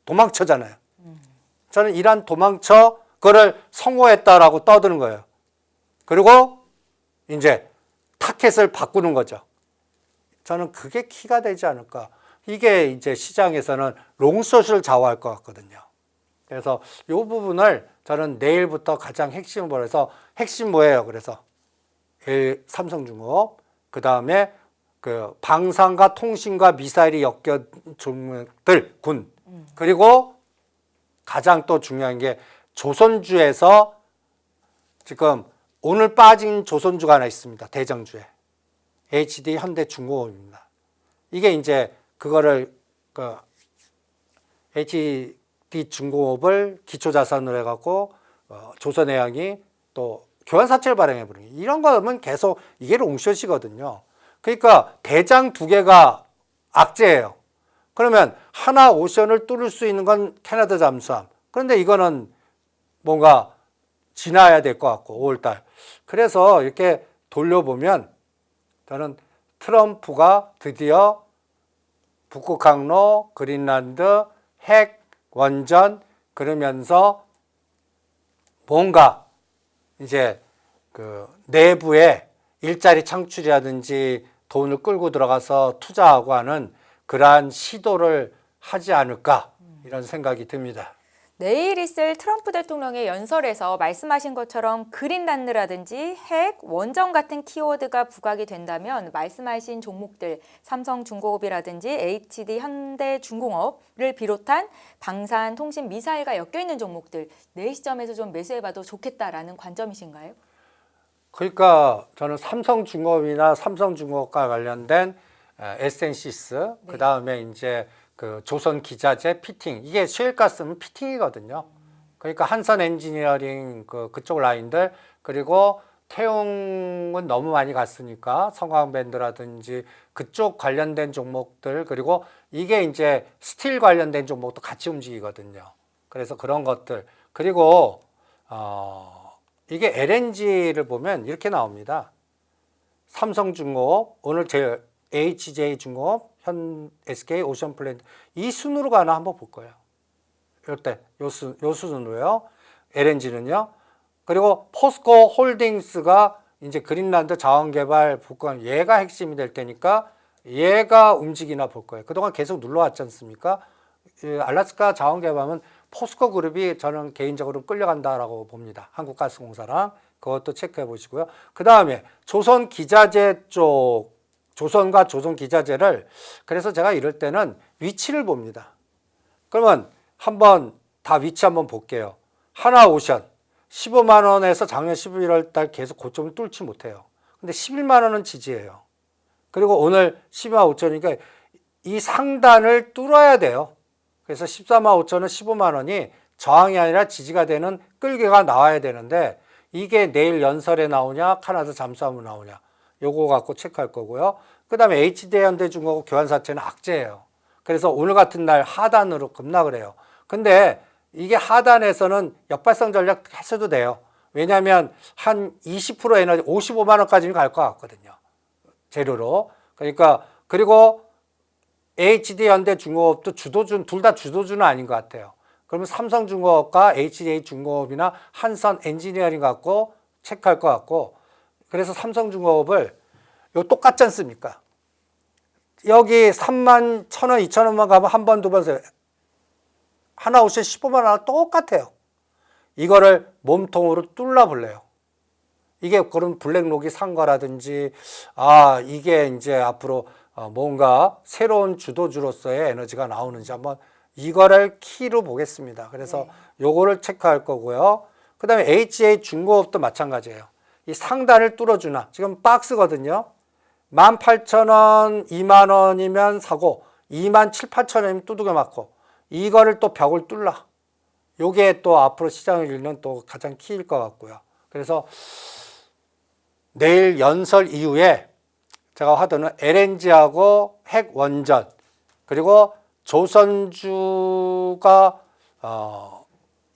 도망쳐잖아요. 저는 이란 도망쳐 그거를 성공했다라고 떠드는 거예요. 그리고 이제 타켓을 바꾸는 거죠. 저는 그게 키가 되지 않을까. 이게 이제 시장에서는 롱숏을 좌우할 것 같거든요. 그래서 이 부분을 저는 내일부터 가장 핵심으로 해서 핵심 뭐예요? 그래서 삼성중공업, 그 다음에 그 방산과 통신과 미사일이 엮여 종목들 군 그리고 가장 또 중요한 게 조선주에서 지금 오늘 빠진 조선주가 하나 있습니다. 대장주에 HD 현대중공업입니다. 이게 이제 그거를 그 HD 중공업을 기초자산으로 해갖고 조선해양이 또 교환사채를 발행해버리는 이런 거면 계속 이게 롱숏이거든요. 그러니까 대장 두 개가 악재예요. 그러면 하나 오션을 뚫을 수 있는 건 캐나다 잠수함. 그런데 이거는 뭔가 지나야 될 것 같고 5월달. 그래서 이렇게 돌려보면 저는 트럼프가 드디어 북극 항로, 그린란드, 핵, 원전 그러면서 뭔가 이제 그 내부에 일자리 창출이라든지 돈을 끌고 들어가서 투자하고 하는 그러한 시도를 하지 않을까 이런 생각이 듭니다. 내일 있을 트럼프 대통령의 연설에서 말씀하신 것처럼 그린란드라든지 핵, 원전 같은 키워드가 부각이 된다면 말씀하신 종목들 삼성중공업이라든지 HD 현대중공업을 비롯한 방산, 통신, 미사일과 엮여있는 종목들 내일 시점에서 좀 매수해봐도 좋겠다라는 관점이신가요? 그러니까 저는 삼성중공업이나 삼성중공업과 관련된 에센시스 그 다음에 이제 그 조선기자재 피팅 이게 셰일가스는 피팅이거든요. 그러니까 한선 엔지니어링 그쪽 라인들 그리고 태용은 너무 많이 갔으니까 성광밴드라든지 그쪽 관련된 종목들 그리고 이게 이제 스틸 관련된 종목도 같이 움직이거든요. 그래서 그런 것들. 그리고 이게 LNG를 보면 이렇게 나옵니다. 삼성중공업, 오늘 제 HJ중공업, 현 SK 오션플랜트 이 순으로 가나 한번 볼 거예요. 이때 요 수준으로요. LNG는요. 그리고 포스코 홀딩스가 이제 그린란드 자원개발 북한 얘가 핵심이 될 테니까 얘가 움직이나 볼 거예요. 그동안 계속 눌러왔지 않습니까? 알래스카 자원개발은 포스코 그룹이 저는 개인적으로 끌려간다라고 봅니다. 한국가스공사랑 그것도 체크해 보시고요. 그 다음에 조선 기자재 쪽, 조선과 조선 기자재를 그래서 제가 이럴 때는 위치를 봅니다. 그러면 한번 다 위치 한번 볼게요. 하나오션 15만 원에서 작년 11월 달 계속 고점을 뚫지 못해요. 근데 11만 원은 지지예요. 그리고 오늘 12만 5천이니까 이 상단을 뚫어야 돼요. 그래서 14만 5천원, 15만 원이 저항이 아니라 지지가 되는 끌개가 나와야 되는데 이게 내일 연설에 나오냐, 카나다 잠수함으로 나오냐. 요거 갖고 체크할 거고요. 그 다음에 HD현대중공업 교환사채는 악재예요. 그래서 오늘 같은 날 하단으로 급락을 해요. 근데 이게 하단에서는 역발상 전략 하셔도 돼요. 왜냐하면 한 20% 에너지 55만 원까지는 갈 것 같거든요. 재료로. 그러니까 그리고 HD현대중공업도 주도주 둘 다 주도주는 아닌 것 같아요. 그러면 삼성중공업과 HD중공업이나 한선 엔지니어링 갖고 체크할 것 같고 그래서 삼성중공업을 요 똑같지 않습니까? 여기 3만 1,000원, 2,000원만 가면 한 번, 두 번 써요. 하나 오션 15만 원 똑같아요. 이거를 몸통으로 뚫어볼래요. 이게 그런 블랙록이 산 거라든지 이게 이제 앞으로 뭔가 새로운 주도주로서의 에너지가 나오는지 한번 이거를 키로 보겠습니다. 그래서 요거를 체크할 거고요. 그 다음에 HA중공업도 마찬가지예요. 이 상단을 뚫어주나 지금 박스거든요. 18,000원, 2만 원이면 사고 2만 7, 8천원이면 두들겨 맞고 이거를 또 벽을 뚫라. 요게 또 앞으로 시장을 읽는 또 가장 키일 것 같고요. 그래서 내일 연설 이후에 제가 하도는 LNG하고 핵원전 그리고 조선주가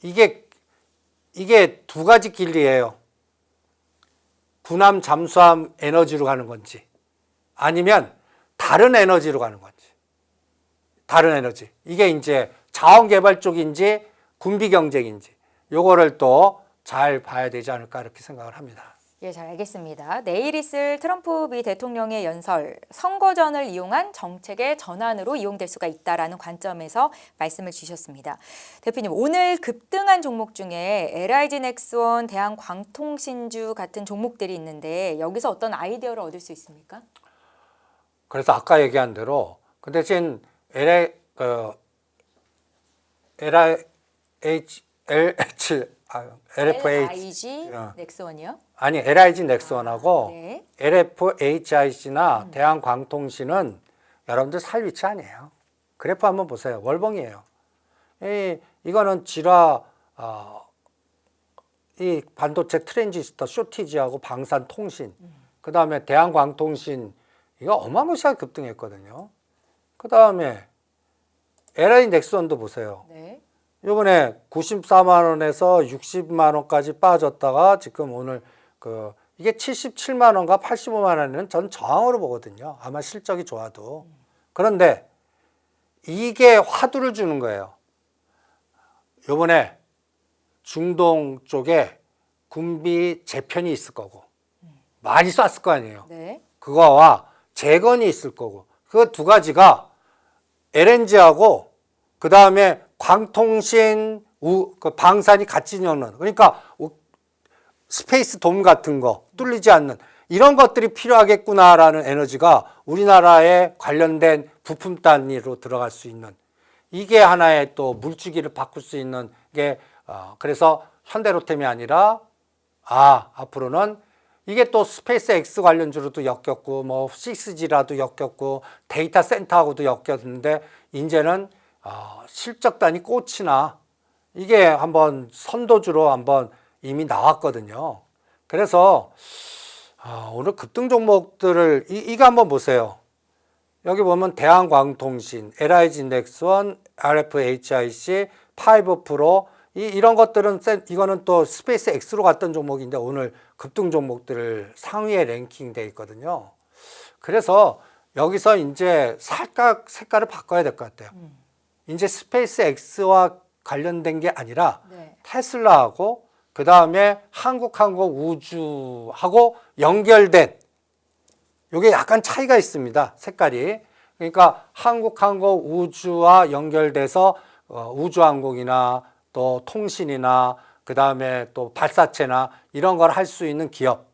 이게 두 가지 길이에요. 군함 잠수함 에너지로 가는 건지 아니면 다른 에너지로 가는 건지. 다른 에너지. 이게 이제 자원개발 쪽인지 군비 경쟁인지 요거를 또 잘 봐야 되지 않을까 이렇게 생각을 합니다. 예, 잘 알겠습니다. 내일 있을 트럼프 미 대통령의 연설, 선거전을 이용한 정책의 전환으로 이용될 수가 있다라는 관점에서 말씀을 주셨습니다. 대표님, 오늘 급등한 종목 중에 LIG 넥스원, 대한광통신주 같은 종목들이 있는데 여기서 어떤 아이디어를 얻을 수 있습니까? 그래서 아까 얘기한 대로 근데 지금 LIG 넥스원이요? 아니 LIG 넥스원하고 네. LFHIC나 대한광통신은 여러분들 살 위치 아니에요. 그래프 한번 보세요. 월봉이에요. 이거는 이 반도체 트랜지스터 쇼티지하고 방산통신 그 다음에 대한광통신 이거 어마무시하게 급등했거든요. 그 다음에 LIG 넥스원도 보세요. 네. 이번에 94만 원에서 60만 원까지 빠졌다가 지금 오늘 이게 77만 원과 85만 원은 전 저항으로 보거든요. 아마 실적이 좋아도. 그런데 이게 화두를 주는 거예요. 이번에 중동 쪽에 군비 재편이 있을 거고 많이 쐈을 거 아니에요. 네. 그거와 재건이 있을 거고 그 두 가지가 LNG하고 그 다음에 광통신, 방산이 같이 넣는 그러니까 스페이스 돔 같은 거 뚫리지 않는 이런 것들이 필요하겠구나라는 에너지가 우리나라에 관련된 부품 단위로 들어갈 수 있는 이게 하나의 또 물주기를 바꿀 수 있는 게 그래서 현대로템이 아니라 앞으로는 이게 또 스페이스 X 관련주로도 엮였고 뭐 6G라도 엮였고 데이터 센터하고도 엮였는데 이제는 실적 단위 꽂히나 이게 한번 선도주로 한번 이미 나왔거든요. 그래서 오늘 급등 종목들을 이거 한번 보세요. 여기 보면 대한광통신, LIG 넥스원, RFHIC, 파이브프로 이런 것들은 이거는 또 스페이스 X로 갔던 종목인데 오늘 급등 종목들 상위에 랭킹돼 있거든요. 그래서 여기서 이제 살짝 색깔을 바꿔야 될 것 같아요. 이제 스페이스 X와 관련된 게 아니라 네. 테슬라하고 그 다음에 한국항공우주하고 연결된 이게 약간 차이가 있습니다. 색깔이. 그러니까 한국항공우주와 연결돼서 우주항공이나 또 통신이나 그 다음에 또 발사체나 이런 걸 할 수 있는 기업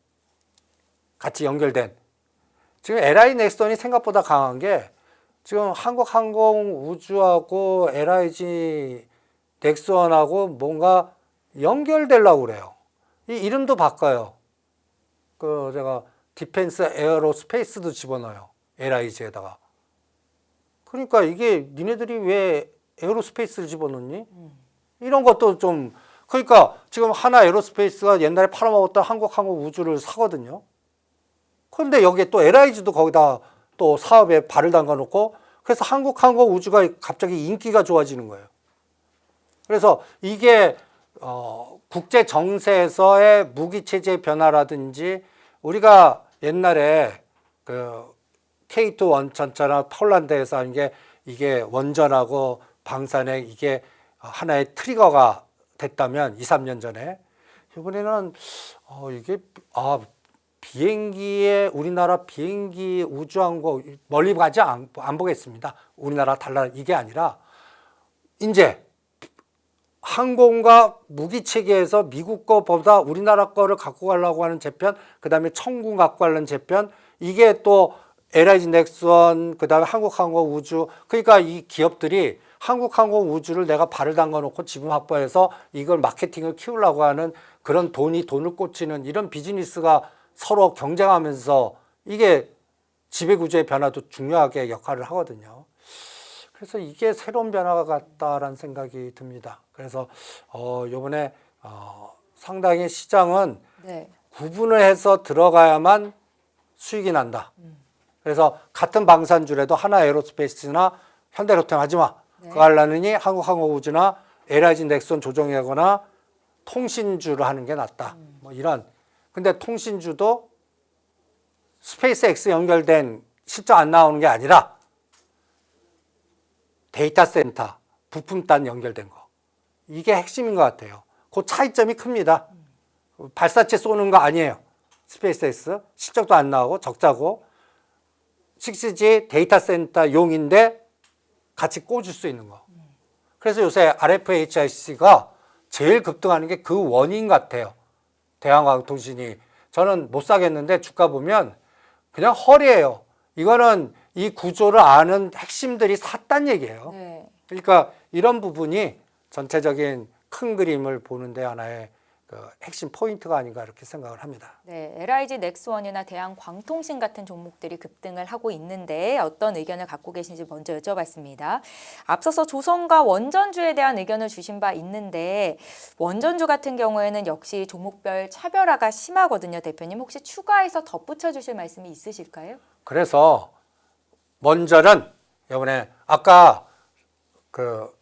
같이 연결된 지금 LI 넥슨이 생각보다 강한 게 지금 한국항공우주하고 LIG 넥슨하고 뭔가 연결되려고 그래요. 이 이름도 바꿔요. 그 제가 디펜스 에어로스페이스도 집어넣어요. LIG에다가. 그러니까 이게 니네들이 왜 에어로스페이스를 집어넣니? 이런 것도 좀 그러니까 지금 하나 에어로스페이스가 옛날에 팔아먹었던 한국항공우주를 사거든요. 그런데 여기에 또 LIG도 거기다 또 사업에 발을 담가놓고 그래서 한국항공우주가 갑자기 인기가 좋아지는 거예요. 그래서 이게 국제 정세에서의 무기 체제 변화라든지 우리가 옛날에 그 K2 원전차나 폴란드에서 한 게 이게 원전하고 방산에 이게 하나의 트리거가 됐다면 2, 3년 전에 이번에는 이게 비행기에 우리나라 비행기 우주항공 멀리 가지 안 보겠습니다. 우리나라 달라 이게 아니라 이제 항공과 무기 체계에서 미국 거보다 우리나라 거를 갖고 가려고 하는 재편, 그다음에 청군 갖고 가려는 재편, 이게 또 LIG 넥슨, 그다음에 한국항공우주, 그러니까 이 기업들이 한국항공우주를 내가 발을 담가 놓고 지분 확보해서 이걸 마케팅을 키우려고 하는 그런 돈을 꽂히는 이런 비즈니스가 서로 경쟁하면서 이게 지배구조의 변화도 중요하게 역할을 하거든요. 그래서 이게 새로운 변화가 같다라는 생각이 듭니다. 그래서 이번에 상당히 시장은 네. 구분을 해서 들어가야만 수익이 난다. 그래서 같은 방산주라도 하나 에어로스페이스나 현대로템 하지 마. 네. 그거 하려느니 한국항공우주나 LIG 넥슨 조정하거나 통신주를 하는 게 낫다. 뭐 이런. 근데 통신주도 스페이스 X 연결된 실적 안 나오는 게 아니라 데이터 센터, 부품단 연결된 거. 이게 핵심인 것 같아요. 그 차이점이 큽니다. 발사체 쏘는 거 아니에요. 스페이스 X. 실적도 안 나오고 적자고. 6G 데이터 센터 용인데 같이 꽂을 수 있는 거. 그래서 요새 RFHIC가 제일 급등하는 게 그 원인 같아요. 대한광통신이. 저는 못 사겠는데 주가 보면 그냥 헐이에요. 이거는 이 구조를 아는 핵심들이 샀단 얘기예요. 네. 그러니까 이런 부분이 전체적인 큰 그림을 보는데 하나의 그 핵심 포인트가 아닌가 이렇게 생각을 합니다. 네, LIG 넥스원이나 대한광통신 같은 종목들이 급등을 하고 있는데 어떤 의견을 갖고 계신지 먼저 여쭤봤습니다. 앞서서 조선과 원전주에 대한 의견을 주신 바 있는데 원전주 같은 경우에는 역시 종목별 차별화가 심하거든요. 대표님 혹시 추가해서 덧붙여 주실 말씀이 있으실까요? 그래서 원전은 이번에 아까 그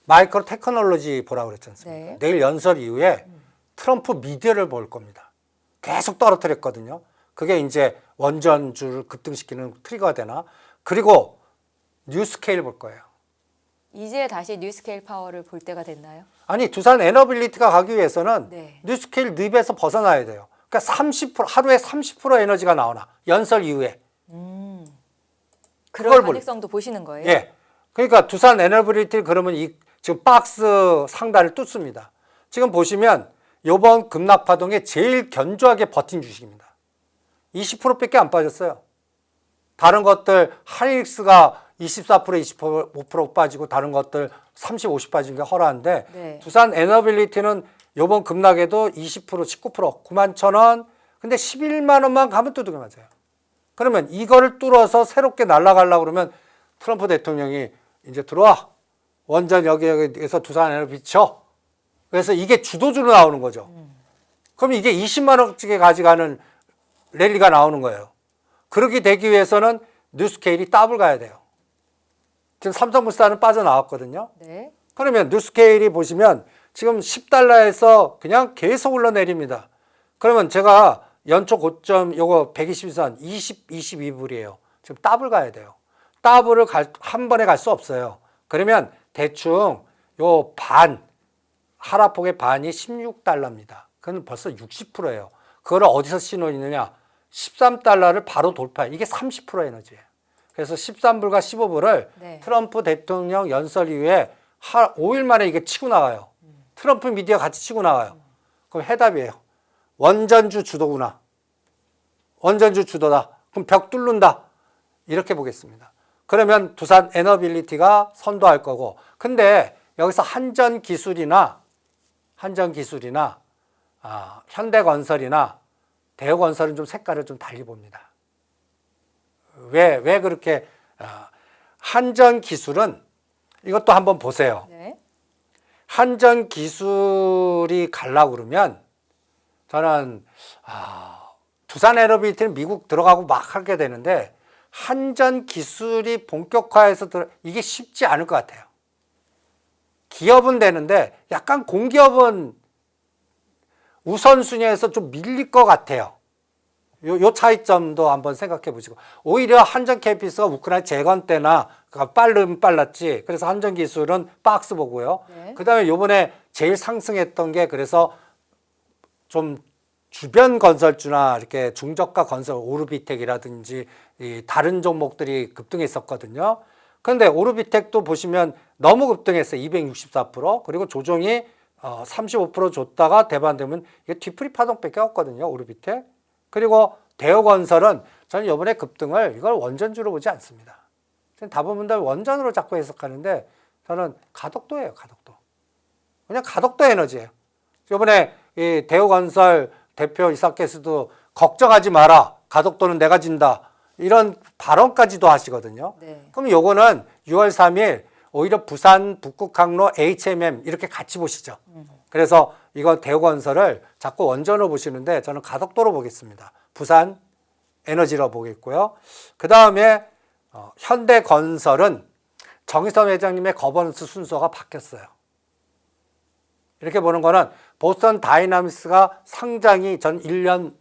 마이크로 테크놀로지 보라고 그랬지 않습니까? 네. 내일 연설 이후에 트럼프 미디어를 볼 겁니다. 계속 떨어뜨렸거든요. 그게 이제 원전주를 급등시키는 트리거가 되나? 그리고 뉴스케일 볼 거예요. 이제 다시 뉴스케일 파워를 볼 때가 됐나요? 아니 두산 에너빌리티가 가기 위해서는 네. 뉴스케일 늪에서 벗어나야 돼요. 그러니까 30% 하루에 30% 에너지가 나오나 연설 이후에. 그런 가능성도 보시는 거예요? 예. 그러니까 두산 에너빌리티 그러면 이 지금 박스 상단을 뚫습니다. 지금 보시면 이번 급락 파동에 제일 견조하게 버틴 주식입니다. 20%밖에 안 빠졌어요. 다른 것들 하이닉스가 24% 25% 빠지고 다른 것들 30, 50 빠진 게 허라한데 네. 두산 에너빌리티는 이번 급락에도 20%, 19%, 91,000원. 근데 11만 원만 가면 두둑이 맞아요. 그러면 이거를 뚫어서 새롭게 날아가려고 그러면 트럼프 대통령이 이제 들어와. 원전 여기에서 두산 에너빌리티 쳐. 그래서 이게 주도주로 나오는 거죠. 그럼 이게 20만 원씩에 가져가는 랠리가 나오는 거예요. 그렇게 되기 위해서는 뉴스케일이 더블 가야 돼요. 지금 삼성물산은 빠져나왔거든요. 네. 그러면 뉴스케일이 보시면 지금 10달러에서 그냥 계속 올라내립니다. 그러면 제가 연초 고점 요거 120선 22불이에요. 지금 더블 가야 돼요. 더블을 한 번에 갈 수 없어요. 그러면 대충 요 하락폭의 반이 16달러입니다. 그건 벌써 60%예요. 그거를 어디서 신호있느냐? 13달러를 바로 돌파해. 이게 30% 에너지예요. 그래서 13불과 15불을 네. 트럼프 대통령 연설 이후에 5일 만에 이게 치고 나가요. 트럼프 미디어 같이 치고 나가요. 그럼 해답이에요. 원전주 주도구나. 원전주 주도다. 그럼 벽 뚫는다. 이렇게 보겠습니다. 그러면 두산 에너빌리티가 선도할 거고. 근데 여기서 한전기술이나 현대건설이나 대우건설은 좀 색깔을 좀 달리 봅니다. 왜 그렇게 한전기술은 이것도 한번 보세요. 네. 한전기술이 가려고 그러면 저는 두산 에너빌리티는 미국 들어가고 막 하게 되는데 한전기술이 본격화해서 이게 쉽지 않을 것 같아요. 기업은 되는데 약간 공기업은 우선순위에서 좀 밀릴 것 같아요. 요 차이점도 한번 생각해 보시고. 오히려 한전캐피스가 우크라이나 재건 때나 빨랐지. 그래서 한전기술은 박스 보고요. 네. 그 다음에 요번에 제일 상승했던 게 그래서 좀 주변 건설주나 이렇게 중저가 건설 오르비텍이라든지 이 다른 종목들이 급등했었거든요. 그런데 오르비텍도 보시면 너무 급등했어요. 264%. 그리고 조정이 35% 줬다가 대반되면 이게 뒤풀이 파동밖에 없거든요. 오르비텍. 그리고 대우건설은 저는 이번에 급등을 이걸 원전주로 보지 않습니다. 다보면 원전으로 자꾸 해석하는데 저는 가덕도예요. 가덕도. 그냥 가덕도 에너지예요. 이번에 이 대우건설 대표 이사께서도 걱정하지 마라. 가덕도는 내가 진다. 이런 발언까지도 하시거든요. 네. 그럼 요거는 6월 3일 오히려 부산 북극항로 HMM 이렇게 같이 보시죠. 그래서 이거 대우건설을 자꾸 원전으로 보시는데 저는 가덕도로 보겠습니다. 부산 에너지로 보겠고요. 그 다음에 현대건설은 정의선 회장님의 거버넌스 순서가 바뀌었어요. 이렇게 보는 거는 보스턴 다이나믹스가 상장이 전 1년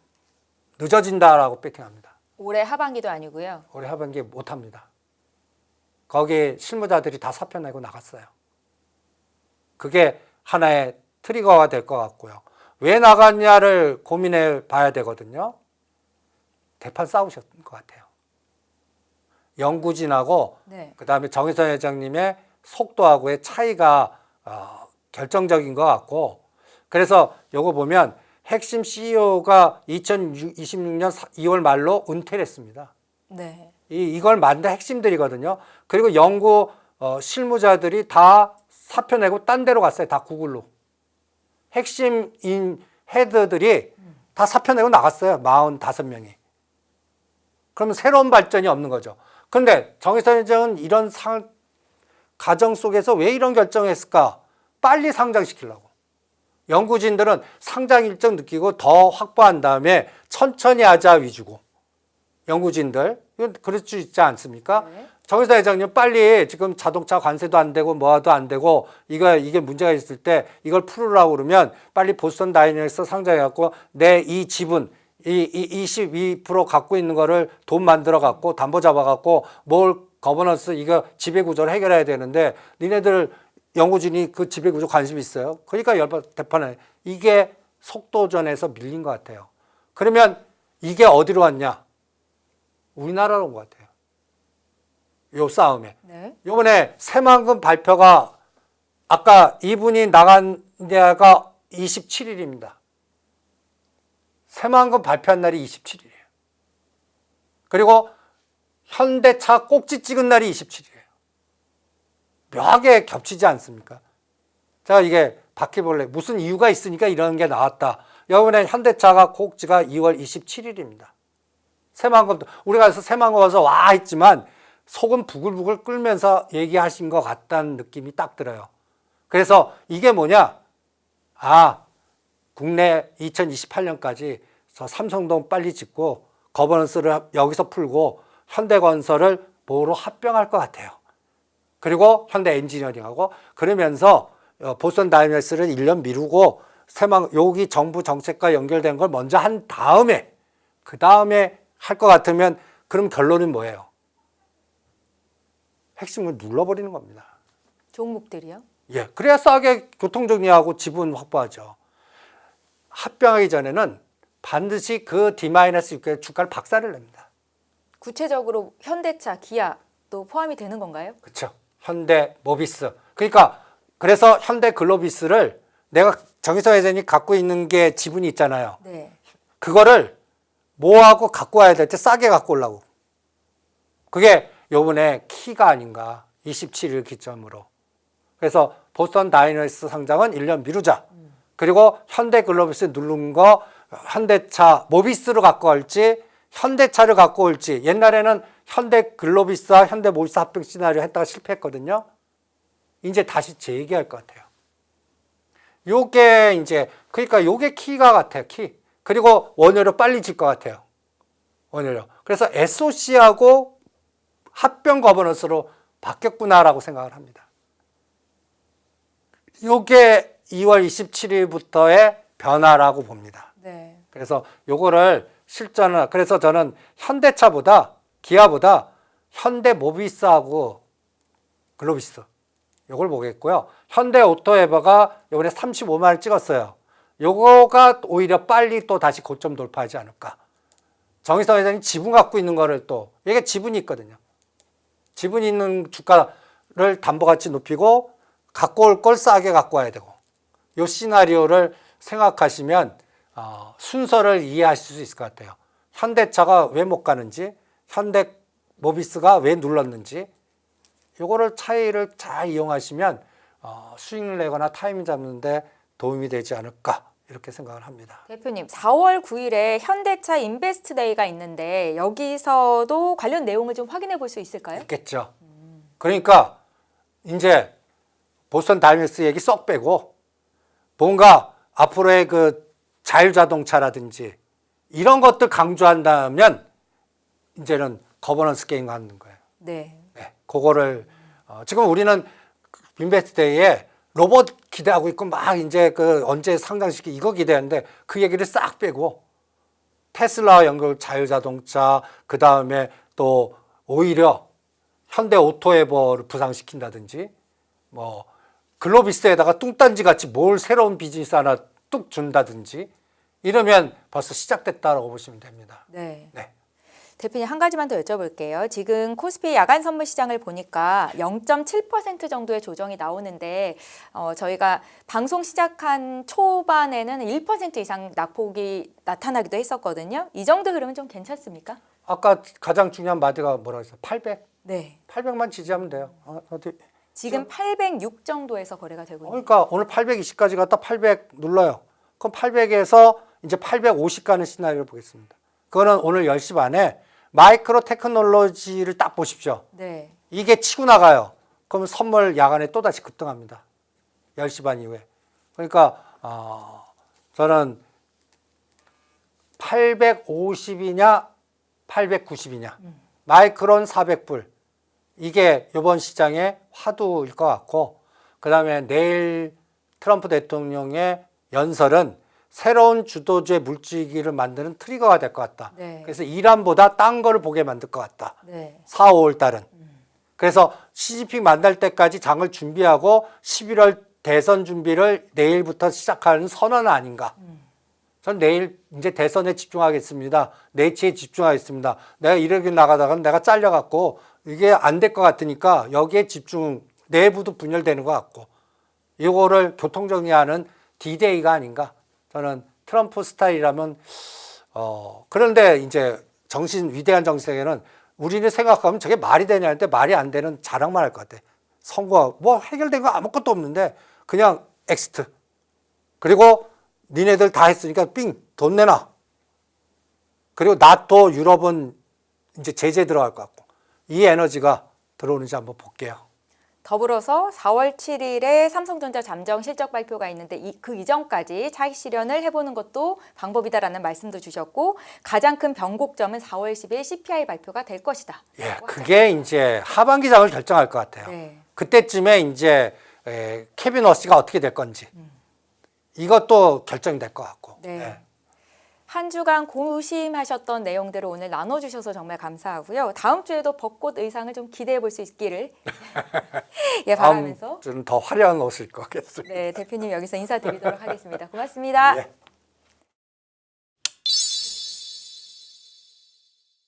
늦어진다라고 배팅합니다. 올해 하반기도 아니고요. 올해 하반기에 못합니다. 거기 실무자들이 다 사표 내고 나갔어요. 그게 하나의 트리거가 될 것 같고요. 왜 나갔냐를 고민해 봐야 되거든요. 대판 싸우셨던 것 같아요. 영구진하고 네. 그 다음에 정의선 회장님의 속도하고의 차이가 결정적인 것 같고, 그래서 요거 보면 핵심 CEO가 2026년 2월 말로 은퇴를 했습니다. 네. 이걸 만든 핵심들이거든요. 그리고 연구 실무자들이 다 사표 내고 딴 데로 갔어요. 다 구글로. 핵심인 헤드들이 다 사표 내고 나갔어요. 45명이. 그러면 새로운 발전이 없는 거죠. 그런데 정의선 회장은 이런 가정 속에서 왜 이런 결정을 했을까? 빨리 상장시키려고. 연구진들은 상장 일정 느끼고 더 확보한 다음에 천천히 하자 위주고. 연구진들, 이건 그럴 수 있지 않습니까? 네. 정의선 회장님 빨리 지금 자동차 관세도 안 되고 뭐도 안 되고 이게 문제가 있을 때 이걸 풀으라고 그러면 빨리 보스턴 다이내믹스 상장해갖고 내 이 지분, 이 22% 갖고 있는 거를 돈 만들어 갖고 담보 잡아 갖고 뭘 거버넌스 이거 지배구조를 해결해야 되는데 니네들 연구진이 그 지배구조 관심 있어요. 그러니까 대판에 이게 속도전에서 밀린 것 같아요. 그러면 이게 어디로 왔냐? 우리나라로 온 것 같아요. 요 싸움에. 네. 요번에 새만금 발표가 아까 이분이 나간 데가 27일입니다. 새만금 발표한 날이 27일이에요. 그리고 현대차 꼭지 찍은 날이 27일이에요. 묘하게 겹치지 않습니까? 제가 이게 바퀴벌레 무슨 이유가 있으니까 이런 게 나왔다. 이번에 현대차가 꼭지가 2월 27일입니다. 새만금도 우리가 그래서 새만금 와서 와 했지만 속은 부글부글 끓면서 얘기하신 것 같다는 느낌이 딱 들어요. 그래서 이게 뭐냐? 국내 2028년까지 저 삼성동 빨리 짓고 거버넌스를 여기서 풀고 현대건설을 뭐로 합병할 것 같아요. 그리고 현대엔지니어링하고 그러면서 보스턴 다이내믹스를 1년 미루고 여기 정부 정책과 연결된 걸 먼저 한 다음에 그 다음에 할 것 같으면 그럼 결론은 뭐예요? 핵심을 눌러버리는 겁니다. 종목들이요? 예, 그래야 싸게 교통정리하고 지분 확보하죠. 합병하기 전에는 반드시 그 D-6의 주가를 박살을 냅니다. 구체적으로 현대차, 기아도 포함이 되는 건가요? 그렇죠. 현대 모비스. 그러니까 그래서 현대 글로비스를 내가 정의선 회장이 갖고 있는 게 지분이 있잖아요. 네. 그거를 뭐하고 갖고 와야 될 때 싸게 갖고 오려고. 그게 요번에 키가 아닌가. 27일 기점으로. 그래서 보스턴 다이내믹스 상장은 1년 미루자. 그리고 현대 글로비스 누른 거 현대차 모비스로 갖고 갈지 현대차를 갖고 올지. 옛날에는 현대 글로비스와 현대 모비스 합병 시나리오 했다가 실패했거든요. 이제 다시 재얘기할 것 같아요. 요게 이제 그러니까 요게 키가 같아요. 키. 그리고 원효로 빨리 질 것 같아요. 원효로. 그래서 SOC하고 합병 거버넌스로 바뀌었구나라고 생각을 합니다. 요게 2월 27일부터의 변화라고 봅니다. 네. 그래서 요거를 실전을 그래서 저는 현대차보다 기아보다 현대 모비스하고 글로비스 요걸 보겠고요. 현대 오토에버가 이번에 35만 원 찍었어요. 요거가 오히려 빨리 또 다시 고점 돌파하지 않을까. 정의선 회장이 지분 갖고 있는 거를 또 이게 지분이 있거든요. 지분이 있는 주가를 담보가치 높이고 갖고 올 걸 싸게 갖고 와야 되고 요 시나리오를 생각하시면 순서를 이해하실 수 있을 것 같아요. 현대차가 왜 못 가는지 현대 모비스가 왜 눌렀는지 요거를 차이를 잘 이용하시면 수익을 내거나 타이밍 잡는데 도움이 되지 않을까 이렇게 생각을 합니다. 대표님, 4월 9일에 현대차 인베스트데이가 있는데 여기서도 관련 내용을 좀 확인해 볼 수 있을까요? 있겠죠. 그러니까 이제 보스턴 다이내믹스 얘기 쏙 빼고 뭔가 앞으로의 그 자율자동차라든지 이런 것들 강조한다면 이제는 거버넌스 게임 하는 거예요. 네. 네, 그거를 지금 우리는 인베스트데이에 로봇 기대하고 있고 막 이제 그 언제 상장시키 이거 기대하는데 그 얘기를 싹 빼고 테슬라와 연결 자율자동차 그 다음에 또 오히려 현대 오토에버를 부상시킨다든지 뭐 글로비스에다가 뚱딴지 같이 뭘 새로운 비즈니스 하나 뚝 준다든지 이러면 벌써 시작됐다라고 보시면 됩니다. 네. 네. 대표님, 한 가지만 더 여쭤볼게요. 지금 코스피 야간 선물 시장을 보니까 0.7% 정도의 조정이 나오는데 저희가 방송 시작한 초반에는 1% 이상 낙폭이 나타나기도 했었거든요. 이 정도 그러면 좀 괜찮습니까? 아까 가장 중요한 마디가 뭐라고 했어요? 800? 네. 800만 지지하면 돼요. 어디 지금 806 정도에서 거래가 되고 있는. 그러니까 오늘 820까지 갔다 800 눌러요. 그럼 800에서 이제 850 가는 시나리오를 보겠습니다. 그거는 오늘 10시 반에 마이크로 테크놀로지를 딱 보십시오. 네. 이게 치고 나가요. 그러면 선물 야간에 또다시 급등합니다. 10시 반 이후에. 그러니까 저는 850이냐 890이냐 마이크론 400불 이게 이번 시장의 화두일 것 같고 그 다음에 내일 트럼프 대통령의 연설은 새로운 주도주의 물질기를 만드는 트리거가 될 것 같다. 네. 그래서 이란보다 딴 거를 보게 만들 것 같다. 네. 4, 5월 달은. 그래서 시진핑 만날 때까지 장을 준비하고 11월 대선 준비를 내일부터 시작하는 선언은 아닌가. 전 내일 이제 대선에 집중하겠습니다. 내치에 집중하겠습니다. 내가 이렇게 나가다가 내가 잘려갖고 이게 안 될 것 같으니까 여기에 집중, 내부도 분열되는 것 같고 이거를 교통정리하는 D-Day가 아닌가. 저는 트럼프 스타일이라면 그런데 이제 위대한 정세계는 우리는 생각하면 저게 말이 되냐는데 말이 안 되는 자랑만 할 것 같아. 선거 뭐 해결된 거 아무것도 없는데 그냥 엑스트. 그리고 니네들 다 했으니까 돈 내놔. 그리고 나토 유럽은 이제 제재 들어갈 것 같고 이 에너지가 들어오는지 한번 볼게요. 더불어서 4월 7일에 삼성전자 잠정 실적 발표가 있는데 그 이전까지 차익 실현을 해보는 것도 방법이다라는 말씀도 주셨고 가장 큰 변곡점은 4월 10일 CPI 발표가 될 것이다. 예, 그게 이제 하반기장을 결정할 것 같아요. 네. 그때쯤에 이제 케빈 워시가 어떻게 될 건지 이것도 결정이 될 것 같고. 네. 예. 한 주간 고심하셨던 내용들을 오늘 나눠주셔서 정말 감사하고요. 다음 주에도 벚꽃 의상을 좀 기대해 볼 수 있기를 예, 바라면서 다음 주는 더 화려한 옷을 입고 오겠습니다. 네, 대표님 여기서 인사드리도록 하겠습니다. 고맙습니다. 예.